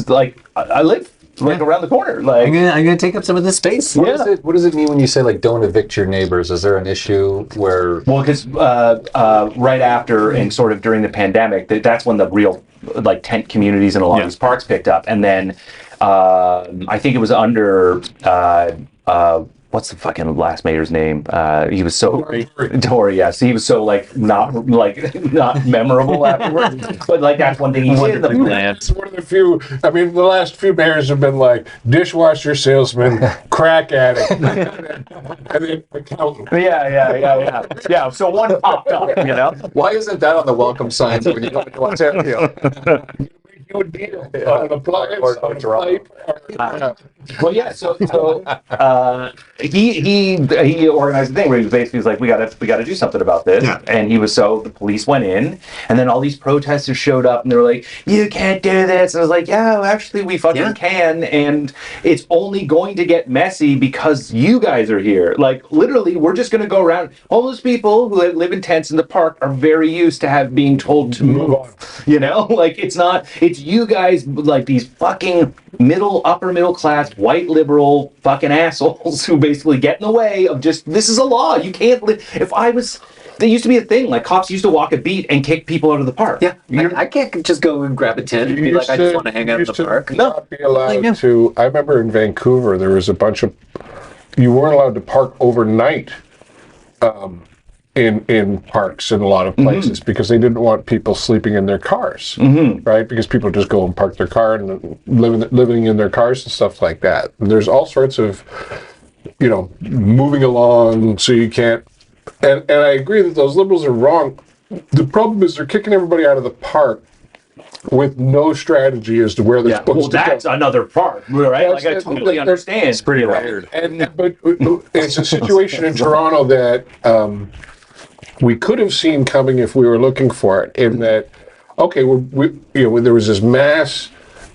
like I live like around the corner. Like I'm gonna take up some of this space. What does it mean when you say like don't evict your neighbors? Is there an issue where? Well, because right after and sort of during the pandemic, that's when the real like tent communities in a lot of these parks picked up, and then I think it was under what's the fucking last mayor's name? He was so Tory, yes. He was so like not memorable afterwards. But like that's one thing he did. It's one of the few. I mean, the last few mayors have been like dishwasher salesman, crack addict, and then accountant. Yeah. So one popped up, you know. Why isn't that on the welcome signs when you go into Ontario? You would deal on an appliance, on a pipe. Well, yeah. So he organized a thing where he was basically like, we gotta do something about this. Yeah. And the police went in, and then all these protesters showed up, and they were like, you can't do this. And I was like, yeah, actually, we fucking can, and it's only going to get messy because you guys are here. Like literally, we're just gonna go around. Homeless people who live in tents in the park are very used to being told to move. You know, like it's you guys, like these fucking upper middle class white liberal fucking assholes who basically get in the way of just, this is a law. You can't live. There used to be a thing, like cops used to walk a beat and kick people out of the park. Yeah, I can't just go and grab a tent and be like, I just want to hang out in the park. Not be allowed to. I remember in Vancouver there was a bunch of. You weren't allowed to park overnight. In parks in a lot of places because they didn't want people sleeping in their cars, right? Because people just go and park their car and living in their cars and stuff like that. And there's all sorts of, moving along so you can't. And I agree that those liberals are wrong. The problem is they're kicking everybody out of the park with no strategy as to where they're supposed to go. That's another part, right? Like I totally understand. It's pretty weird. But it's a situation in Toronto that we could have seen coming if we were looking for it. In that, okay, when there was this mass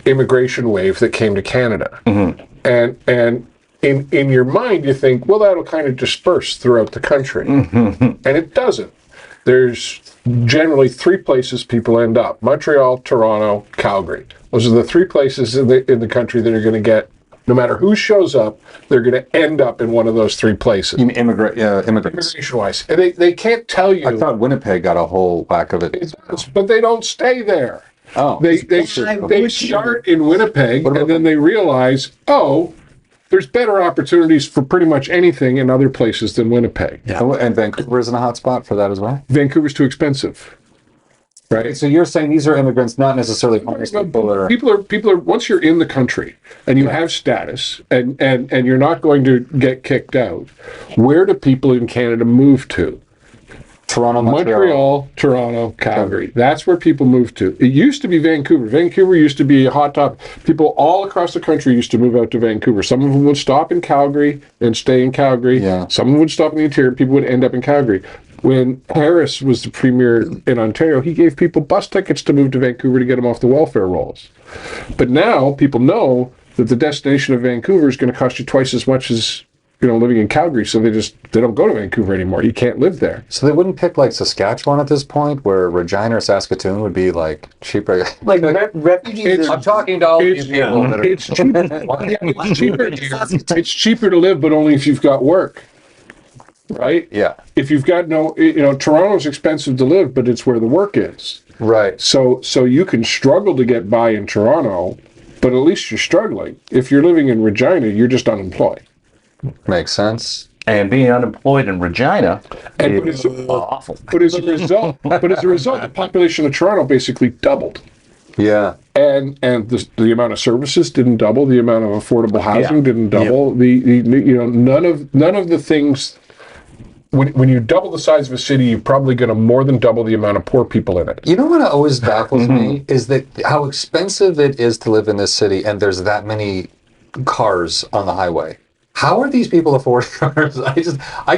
immigration wave that came to Canada, and in your mind you think, well, that'll kind of disperse throughout the country, and it doesn't. There's generally three places people end up: Montreal, Toronto, Calgary. Those are the three places in the country that are going to get. No matter who shows up, they're going to end up in one of those three places. Immigrants. Immigration-wise. And they can't tell you. I thought Winnipeg got a whole whack of it. It does, but they don't stay there. Oh. They start in Winnipeg, and then they realize, there's better opportunities for pretty much anything in other places than Winnipeg. Yeah. And Vancouver isn't a hot spot for that as well? Vancouver's too expensive. Right. So you're saying these are immigrants, not necessarily homeless people that are... People are once you're in the country and you have status and you're not going to get kicked out, where do people in Canada move to? Toronto, Montreal, Toronto, Calgary. That's where people move to. It used to be Vancouver. Vancouver used to be a hot top. People all across the country used to move out to Vancouver. Some of them would stop in Calgary and stay in Calgary. Yeah. Some of them would stop in the interior. People would end up in Calgary. When Harris was the premier in Ontario, he gave people bus tickets to move to Vancouver to get them off the welfare rolls. But now people know that the destination of Vancouver is going to cost you twice as much as living in Calgary, so they don't go to Vancouver anymore. You can't live there. So they wouldn't pick like Saskatchewan at this point, where Regina or Saskatoon would be like cheaper. Like refugees. I'm talking to all these people that are. It's cheaper. It's cheaper here. It's cheaper to live, but only if you've got work, right? Yeah. If you've got no, Toronto's expensive to live, but it's where the work is. Right. So you can struggle to get by in Toronto, but at least you're struggling. If you're living in Regina, you're just unemployed. Makes sense. And being unemployed in Regina is awful. But as a result, the population of Toronto basically doubled. Yeah. And the amount of services didn't double. The amount of affordable housing didn't double. None of the things. When you double the size of a city, you're probably going to more than double the amount of poor people in it. You know what always baffles me is that how expensive it is to live in this city, and there's that many cars on the highway. How are these people affording cars? They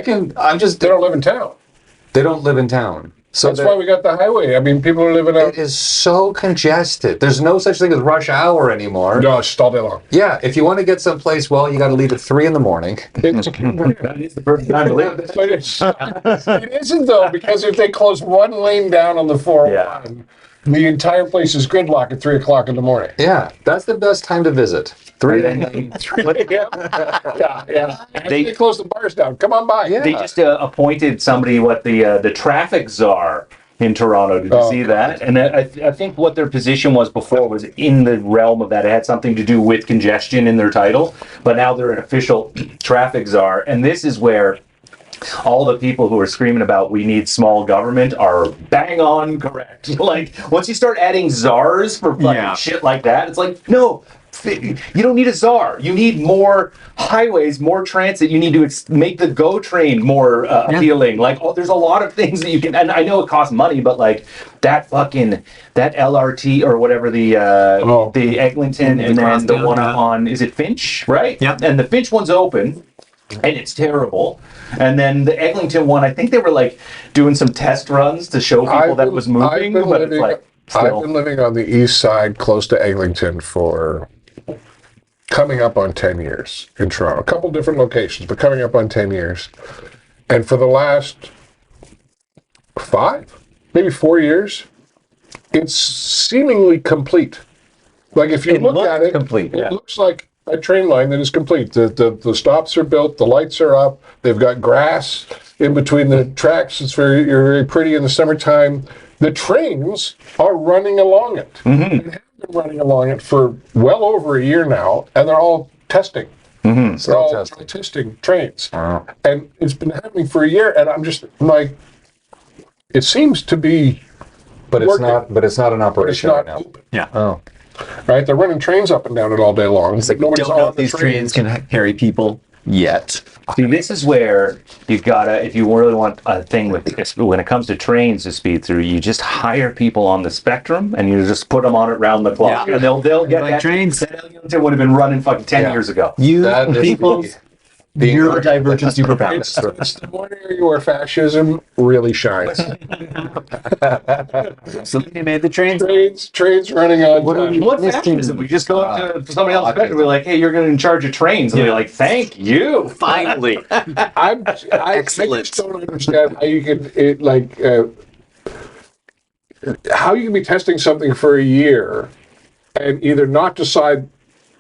don't live in town. They don't live in town. So That's why we got the highway. I mean, people are living out. It is so congested. There's no such thing as rush hour anymore. No, it's all day long. Yeah, if you want to get someplace, well, you got to leave at 3 a.m. That is the perfect time to live. But it isn't though, because if they close one lane down on the 401, the entire place is gridlock at 3 o'clock in the morning. Yeah, that's the best time to visit. 3 a.m. Yeah. They close the bars down. Come on by. Yeah. They just appointed somebody, the traffic czar in Toronto. Did you see that? And I think what their position was before was in the realm of that. It had something to do with congestion in their title, but now they're an official traffic czar. And this is where all the people who are screaming about we need small government are bang on correct. Like, once you start adding czars for shit like that, it's like, no, you don't need a czar. You need more highways, more transit. You need to make the GO train more appealing. Like, there's a lot of things that you can, and I know it costs money, but like that LRT or whatever, the Eglinton, and then the one up on, is it Finch, right? Yeah. And the Finch one's open, and it's terrible. And then the Eglinton one, I think they were like doing some test runs to show people that it was moving, but it's like still. I've been living on the east side close to Eglinton for coming up on 10 years in Toronto. A couple different locations, but coming up on 10 years. And for the last 5, maybe 4 years, it's seemingly complete. Like if you look at it, it looks like a train line that is complete. The stops are built, the lights are up, they've got grass in between the tracks. It's very pretty in the summertime. The trains are running along it. And have been running along it for well over a year now, and they're all testing. They're all testing trains. Wow. And it's been happening for a year, and I'm just like, it seems to be But it's working, not. But it's not an but it's operation not right now. open. Yeah. Oh. Right? They're running trains up and down it all day long. It's like, Nobody's don't know on if the these trains can carry people yet. See, this is where you gotta, if you really want a thing with, when it comes to trains to speed through, you just hire people on the spectrum and you just put them on it round the clock, Yeah. and they'll get Like that. trains. That Eglinton would have been running fucking 10 years ago. You That is people, the neurodivergent superpowers. It's the one area where fascism really shines. So they made the trains. Trains running on time. What fascism? We just go up to somebody else and we're like, hey, you're going to in charge of trains. And they're like, thank you. Finally. I just don't understand how you can, how you can be testing something for a year and either not decide,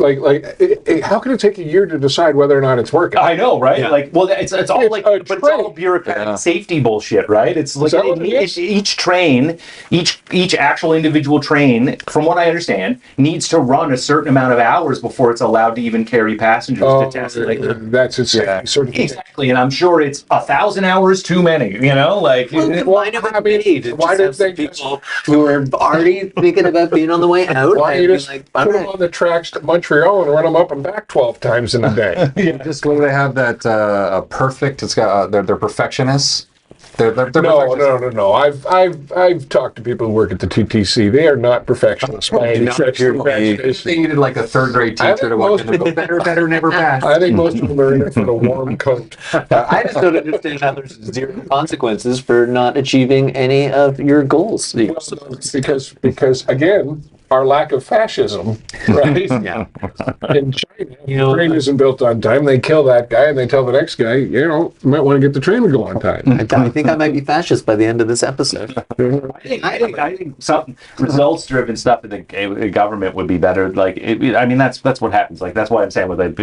how can it take a year to decide whether or not it's working? I know, right? Yeah. Like, well, it's all It's like, a but it's all train. bureaucratic safety bullshit, right? It's like that what it is? each train, each actual individual train, from what I understand, needs to run a certain amount of hours before it's allowed to even carry passengers to test it. Like, That's its Yeah. sort of thing. exactly, and I'm sure it's 1,000 hours too many. You know, like. Why never paid? why did they people who are already thinking about being on the way out? Why and you be just like, put them on the tracks to Montreal and run them up and back 12 times in a day? Just when they have that perfect. It's got they're perfectionists. They're No, perfectionists. no. I've talked to people who work at the TTC. They are not perfectionists by any stretch of the imagination. They needed like a 3rd grade I teacher think to walk most in and go better, never pass. I think most of them are in it for the warm coat. I just don't understand how there's 0 consequences for not achieving any of your goals. Because again, our lack of fascism, right? Yeah. In China, You know, the train isn't built on time. They kill that guy and they tell the next guy, you might want to get the train to go on time. I think I might be fascist by the end of this episode. I think some results-driven stuff in the government would be better. Like, I mean, that's what happens. Like, that's why I'm saying with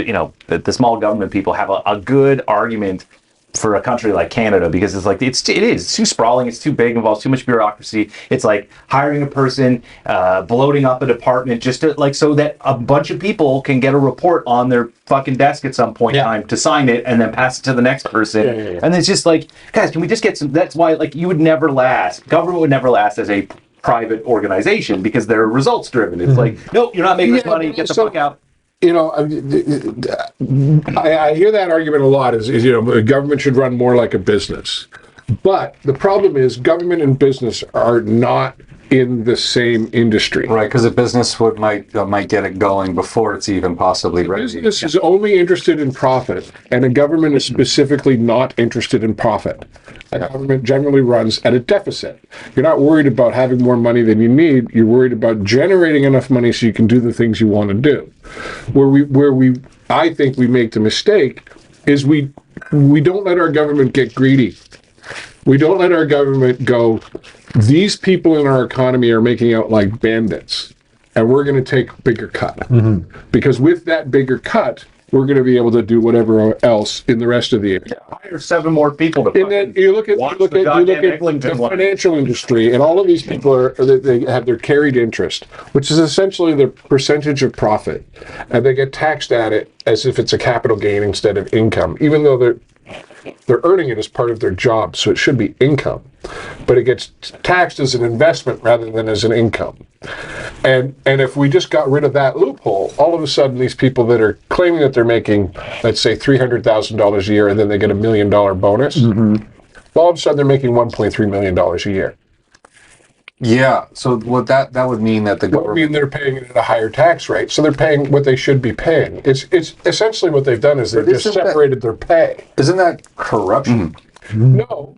the small government people have a good argument for a country like Canada, because it's like it's too sprawling, it's too big, involves too much bureaucracy. It's like hiring a person, bloating up a department just to so that a bunch of people can get a report on their fucking desk at some point in time to sign it and then pass it to the next person. And it's just like, guys, can we just get some? That's why you would never last. Government would never last as a private organization because they're results driven. It's like, nope, you're not making us money. Get the fuck out. I hear that argument a lot is government should run more like a business. But the problem is government and business are not in the same industry. Right, because a business might get it going before it's even possibly ready. Business is only interested in profit, and a government is specifically not interested in profit. A government generally runs at a deficit. You're not worried about having more money than you need. You're worried about generating enough money so you can do the things you want to do. I think we make the mistake is we don't let our government get greedy. We don't let our government go, these people in our economy are making out like bandits, and we're going to take a bigger cut. Because with that bigger cut, we're going to be able to do whatever else in the rest of the industry. Hire 7 more people to And then you look at the financial industry, and all of these people they have their carried interest, which is essentially the percentage of profit, and they get taxed at it as if it's a capital gain instead of income, even though they're earning it as part of their job, so it should be income, but it gets taxed as an investment rather than as an income. And if we just got rid of that loophole, all of a sudden these people that are claiming that they're making, let's say, $300,000 a year and then they get $1 million bonus, all of a sudden they're making $1.3 million a year. Yeah, so what that would mean that the government... That would mean they're paying it at a higher tax rate, so they're paying what they should be paying. It's essentially what they've done is they've just separated their pay. Isn't that corruption? No,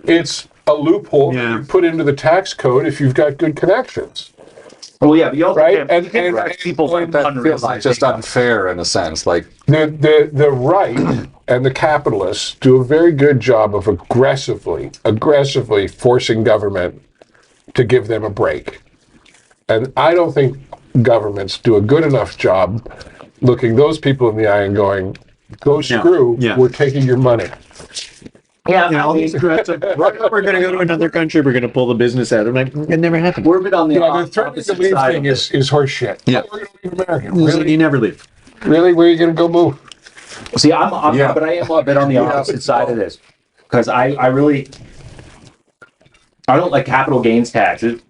it's a loophole that you put into the tax code if you've got good connections. Well, yeah, but you also Right? can't And people that That feels like just unfair in a sense. Like The right and the capitalists do a very good job of aggressively forcing government to give them a break. And I don't think governments do a good enough job looking those people in the eye and going, go screw, we're taking your money. Yeah, all these threats of, we're going to go to another country, we're going to pull the business out. I'm like, it never happened. we're a bit on the The threatening to leave thing is horseshit. Yeah. We're going to leave America. Really? You never leave. Really? Where are you going to go move? See, but I am a bit on the opposite side of this because I don't like capital gains taxes.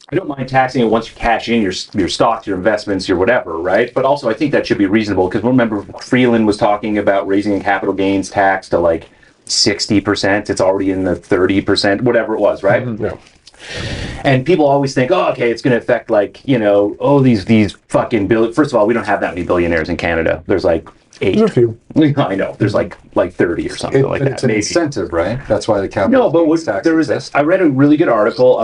I don't mind taxing it once you cash in your stocks, your investments, your whatever, right? But also, I think that should be reasonable because remember, Freeland was talking about raising a capital gains tax to like 60%. It's already in the 30%, whatever it was, right? Yeah. And people always think, oh, okay, it's going to affect these fucking First of all, we don't have that many billionaires in Canada. There's like 8. There's a few. I know. There's like 30 or something like that. It's an maybe. incentive, right? That's why the capital gains tax there was. exists. I read a really good article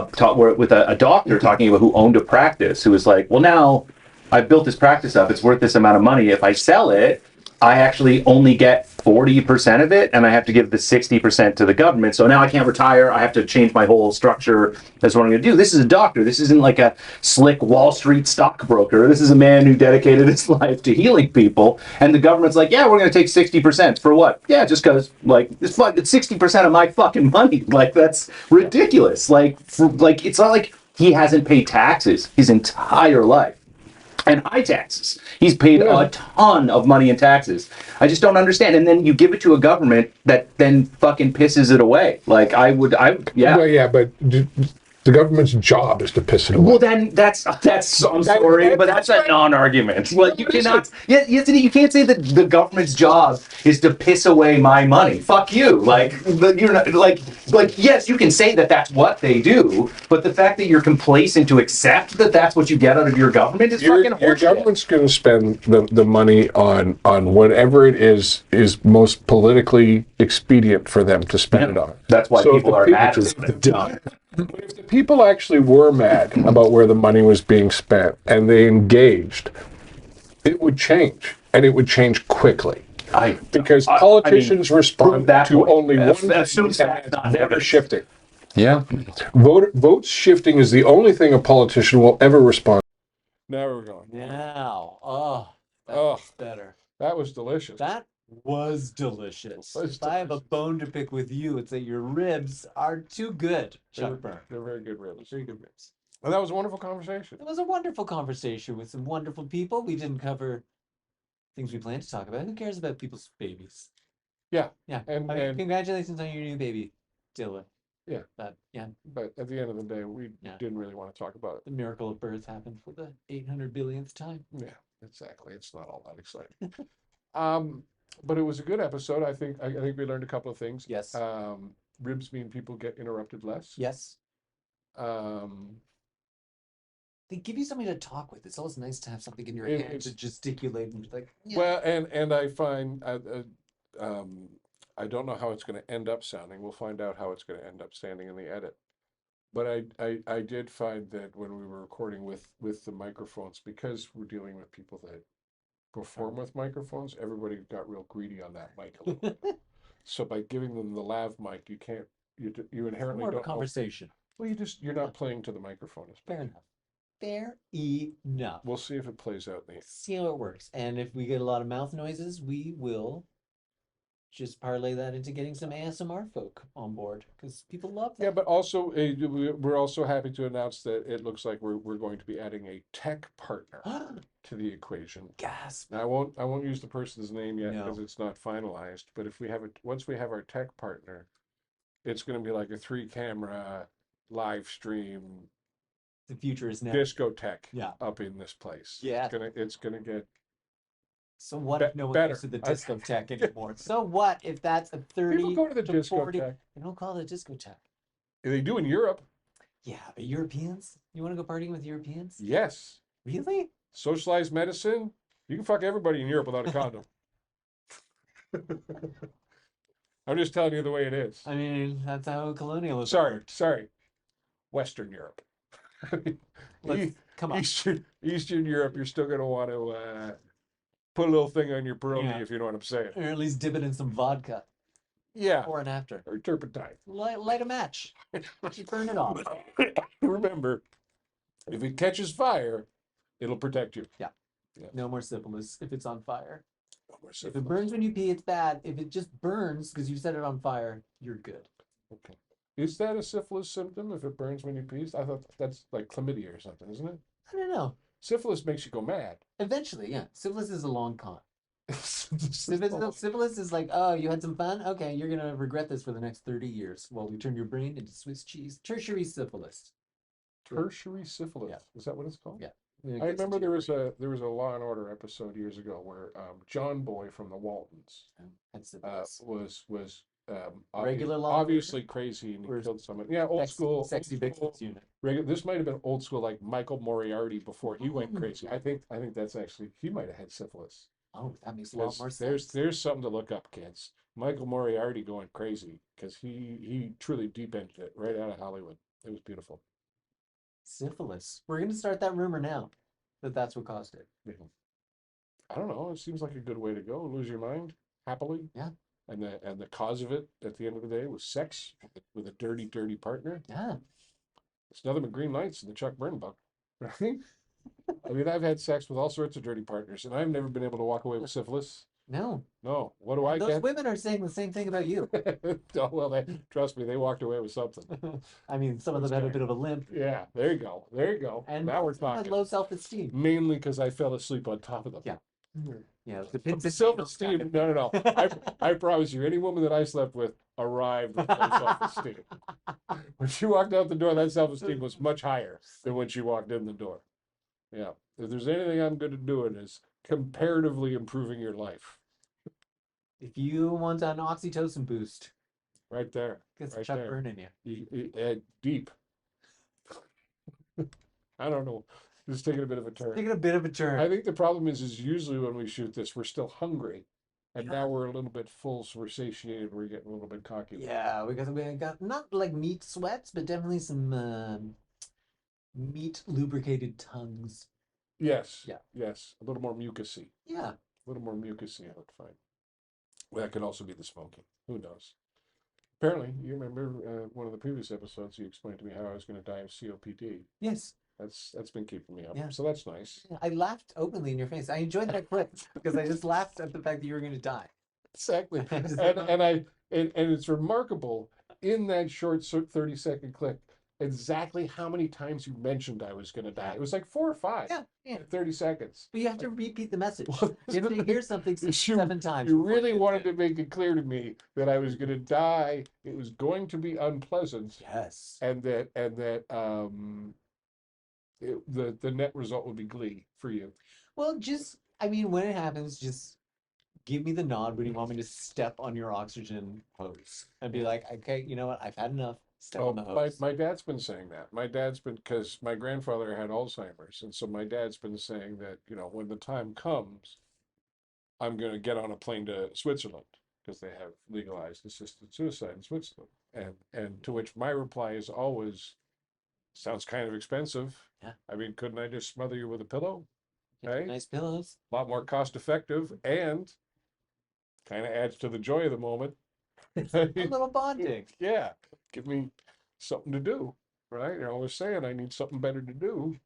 with a doctor talking about who owned a practice who was like, well, now I've built this practice up. It's worth this amount of money. If I sell it, I actually only get 40% of it, and I have to give the 60% to the government. So now I can't retire. I have to change my whole structure. That's what I'm going to do. This is a doctor. This isn't like a slick Wall Street stockbroker. This is a man who dedicated his life to healing people. And the government's like, yeah, we're going to take 60%. For what? Yeah, just because, it's 60% of my fucking money. Like, that's ridiculous. It's not like he hasn't paid taxes his entire life. And high taxes. He's paid a ton of money in taxes. I just don't understand. And then you give it to a government that then fucking pisses it away. Like Well, yeah, but the government's job is to piss it away. Well, then that's I'm sorry, but that's a non-argument. Like you cannot. You can't say that the government's job is to piss away my money. Fuck you. Like you're not like yes, you can say that that's what they do, but the fact that you're complacent to accept that that's what you get out of your government is fucking horseshit. Your government's going to spend the money on whatever it is most politically expedient for them to spend it on. That's why people are mad. But if the people actually were mad about where the money was being spent and they engaged, it would change, and it would change quickly. Because politicians respond that to point. only one As soon thing, as and that's that's not voter evidence. shifting. Yeah. Vote shifting is the only thing a politician will ever respond. Now we're going. Now, that Oh. was better. That was delicious. That was delicious. Was If I have a bone to pick with you, it's that your ribs are too good, Chuck Byrne. They're very good ribs. Very good ribs. Well, that was a wonderful conversation. It was a wonderful conversation with some wonderful people. We didn't cover things we planned to talk about. Who cares about people's babies? Yeah. Yeah. And Congratulations on your new baby, Dylan. Yeah. But yeah, but at the end of the day, we Yeah. didn't really want to talk about it. the miracle of birth happened for the 800 billionth time. Yeah, exactly. It's not all that exciting. But it was a good episode. I think we learned a couple of things. Yes. Ribs mean people get interrupted less. Yes. Um, They give you something to talk with. It's always nice to have something in your It- hand to it's- gesticulate and be like, yeah. Well, and I find I don't know how it's going to end up sounding. We'll find out how it's going to end up standing in the edit. But I did find that when we were recording with the microphones, because we're dealing with people that perform with microphones, everybody got real greedy on that mic a little bit. So by giving them the lav mic, you can't you inherently more of a don't know. conversation. Well, you're not playing to the microphone as Fair much. enough. Fair enough. We'll see if it plays out in the See how it works. And if we get a lot of mouth noises, we will just parlay that into getting some ASMR folk on board because people love that. Yeah, but also we're also happy to announce that it looks like we're going to be adding a tech partner to the equation. Gasp. Now, I won't use the person's name yet No. because it's not finalized. But if we have it, once we have our tech partner, it's going to be like a 3-camera live stream The future is now. discotheque Yeah. up in this place. Yeah. It's gonna get So what Be- if no one better. goes to the discotheque anymore? So what if that's a 30 people go to the to 40? discotheque. They don't call it a discotheque. They do in Europe. Yeah, but Europeans? You want to go partying with Europeans? Yes. Really? Socialized medicine. You can fuck everybody in Europe without a condom. I'm just telling you the way it is. I mean, that's how colonialism Sorry, worked. sorry. Western Europe. Come on. Eastern Europe, you're still gonna want to put a little thing on your pierogi, Yeah. if you know what I'm saying. Or at least dip it in some vodka Yeah. before and after. Or turpentine. Light a match. Just burn it off. Remember, if it catches fire, it'll protect you. No more syphilis if it's on fire. No more If syphilis. it burns when you pee, it's bad. If it just burns because you set it on fire, you're good. Okay. Is that a syphilis symptom if it burns when you pee? I thought that's like chlamydia or something, isn't it? I don't know. Syphilis makes you go mad. Eventually, yeah. Syphilis is a long con. Syphilis is like, oh, you had some fun? Okay, you're gonna regret this for the next 30 years while we turn your brain into Swiss cheese. Tertiary syphilis. Tertiary syphilis. Yeah. Is that what it's called? Yeah. I remember there was a Law and Order episode years ago where John Boy from the Waltons Had syphilis. was Regular Law and Order? obviously crazy and he Or killed someone. Yeah, old school. Sexy old school, Victims Unit. This might have been old school, like Michael Moriarty before he went crazy. I think that's actually he might have had syphilis. Oh, that makes a lot more There's sense. there's something to look up, kids. Michael Moriarty going crazy because he truly deep-ended it right out of Hollywood. It was beautiful. Syphilis. We're gonna start that rumor now that that's what caused it. I don't know. It seems like a good way to go. Lose your mind happily. Yeah. And the cause of it at the end of the day was sex with a dirty, dirty partner. Yeah. It's nothing but green lights in the Chuck Byrne book. Right? I mean, I've had sex with all sorts of dirty partners, and I've never been able to walk away with syphilis. No. No. What do I Those get? women are saying the same thing about you. Oh, well, trust me, they walked away with something. I mean, some of them had a Okay. bit of a limp Yeah, there you go. There you go. and now we're some had talking. low self-esteem. Mainly because I fell asleep on top of them. Yeah. Yeah, the But pins the and self-esteem, needles no. I promise you, any woman that I slept with arrived with low self-esteem. When she walked out the door, that self-esteem was much higher than when she walked in the door. Yeah. If there's anything I'm good at doing is comparatively improving your life. If you want an oxytocin boost, Right there. get some Right Chuck there. Byrne in you. Deep. I don't know. This is taking a bit of a turn. Taking a bit of a turn. I think the problem is usually when we shoot this, we're still hungry. And now we're a little bit full, so we're satiated. We're getting a little bit cocky. Yeah, we got not like meat sweats, but definitely some meat lubricated tongues. Yes. Yeah. Yes. A little more mucusy. Yeah. A little more mucusy, I would find. Well, that could also be the smoking. Who knows? Apparently, you remember one of the previous episodes, you explained to me how I was going to die of COPD. Yes. That's been keeping me up. Yeah. So that's nice. Yeah, I laughed openly in your face. I enjoyed that clip because I just laughed at the fact that you were going to die. Exactly. Just- And it's remarkable in that short 30-second clip exactly how many times you mentioned I was going to die. It was like 4 or 5 Yeah, yeah. in 30 seconds. But you have to repeat the message. Well, You have to hear something You- 7 times. You before really it gets wanted it. to make it clear to me that I was going to die. It was going to be unpleasant, Yes. and that the net result would be glee for you. Well, I mean, when it happens, just give me the nod when you want me to step on your oxygen hose and be like, okay, you know what? I've had enough. Step Oh, on the hose. my dad's been saying that. My dad's been, because my grandfather had Alzheimer's, and so my dad's been saying that, when the time comes, I'm going to get on a plane to Switzerland because they have legalized assisted suicide in Switzerland. And to which my reply is always, sounds kind of expensive. Yeah. I mean, couldn't I just smother you with a pillow? Get some Hey, nice pillows. a lot more cost effective and kind of adds to the joy of the moment. A little bonding. Yeah, give me something to do, right? You're always saying I need something better to do.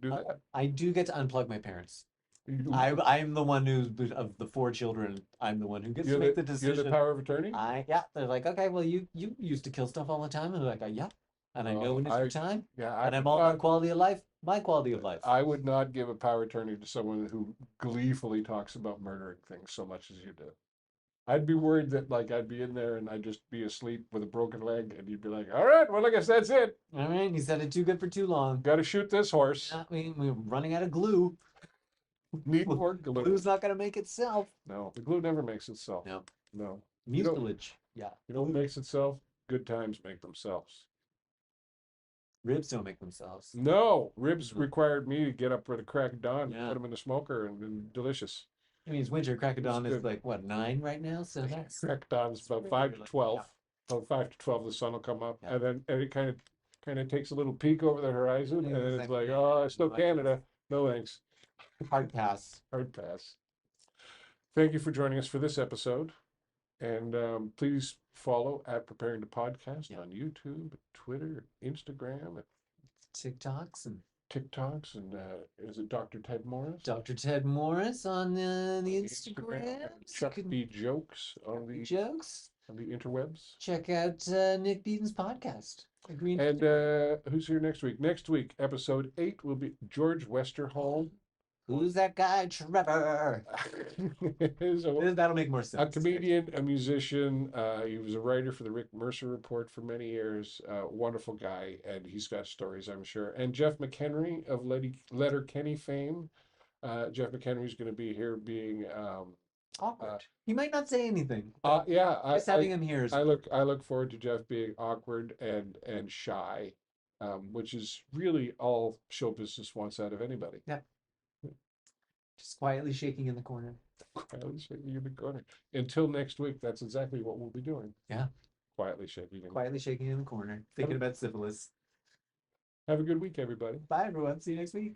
Do that. I do get to unplug my parents. You- I'm the one who's of the 4 children. I'm the one who gets to make the You're decision. the power of attorney? Yeah, they're like, okay, well, you used to kill stuff all the time, and they're like, yeah, and I know when it's your time, Yeah, and I'm all about quality of life, my quality of life. I would not give a power of attorney to someone who gleefully talks about murdering things so much as you do. I'd be worried that I'd be in there and I'd just be asleep with a broken leg, and you'd be like, "All right, well, I guess that's it. All right, you said it too good for too long. Got to shoot this horse. Yeah, we're running out of glue. Need more glue." Glue's not gonna make itself. No, the glue never makes itself. No. No. You don't- Mucilage. Yeah. You know what makes itself? Good times make themselves. Ribs don't make themselves. No, ribs Mhm. required me to get up with a crack of dawn, Yeah. put them in the smoker, and delicious. I mean, it's winter. Crack of It's dawn is good. like what, 9 right now? So that's Crack of dawn's about pretty 5 to early. 12. Yeah. About 5 to 12, the sun will come up, Yeah. and then it kind of takes a little peek over the horizon, and then it's Exactly. like, oh, it's still Like- Canada. No thanks. Hard pass. Hard pass. Thank you for joining us for this episode, and please follow at Preparing to Podcast Yeah. on YouTube, Twitter, Instagram, and TikToks and TikToks, and is it Dr. Ted Morris? Dr. Ted Morris on the Instagram. and Chuck B. Jokes on the Jokes. interwebs. Check out Nick Beaton's podcast. Green. And who's here next week? Next week, episode 8 will be George Westerholm. Who's that guy, Trevor? That'll make more A sense. comedian, a musician. He was a writer for the Rick Mercer Report for many years. Wonderful guy, and he's got stories, I'm sure. And Jeff McHenry of Letterkenny fame. Jeff McHenry's going to be here, being Awkward. He might not say anything. yeah. Just having him here is I look forward to Jeff being awkward and shy, which is really all show business wants out of anybody. just quietly shaking in the corner. Quietly shaking in the corner. Until next week, that's exactly what we'll be doing. Yeah. Quietly shaking. Quietly shaking in the corner, thinking about syphilis. Have a good week, everybody. Bye, everyone. See you next week.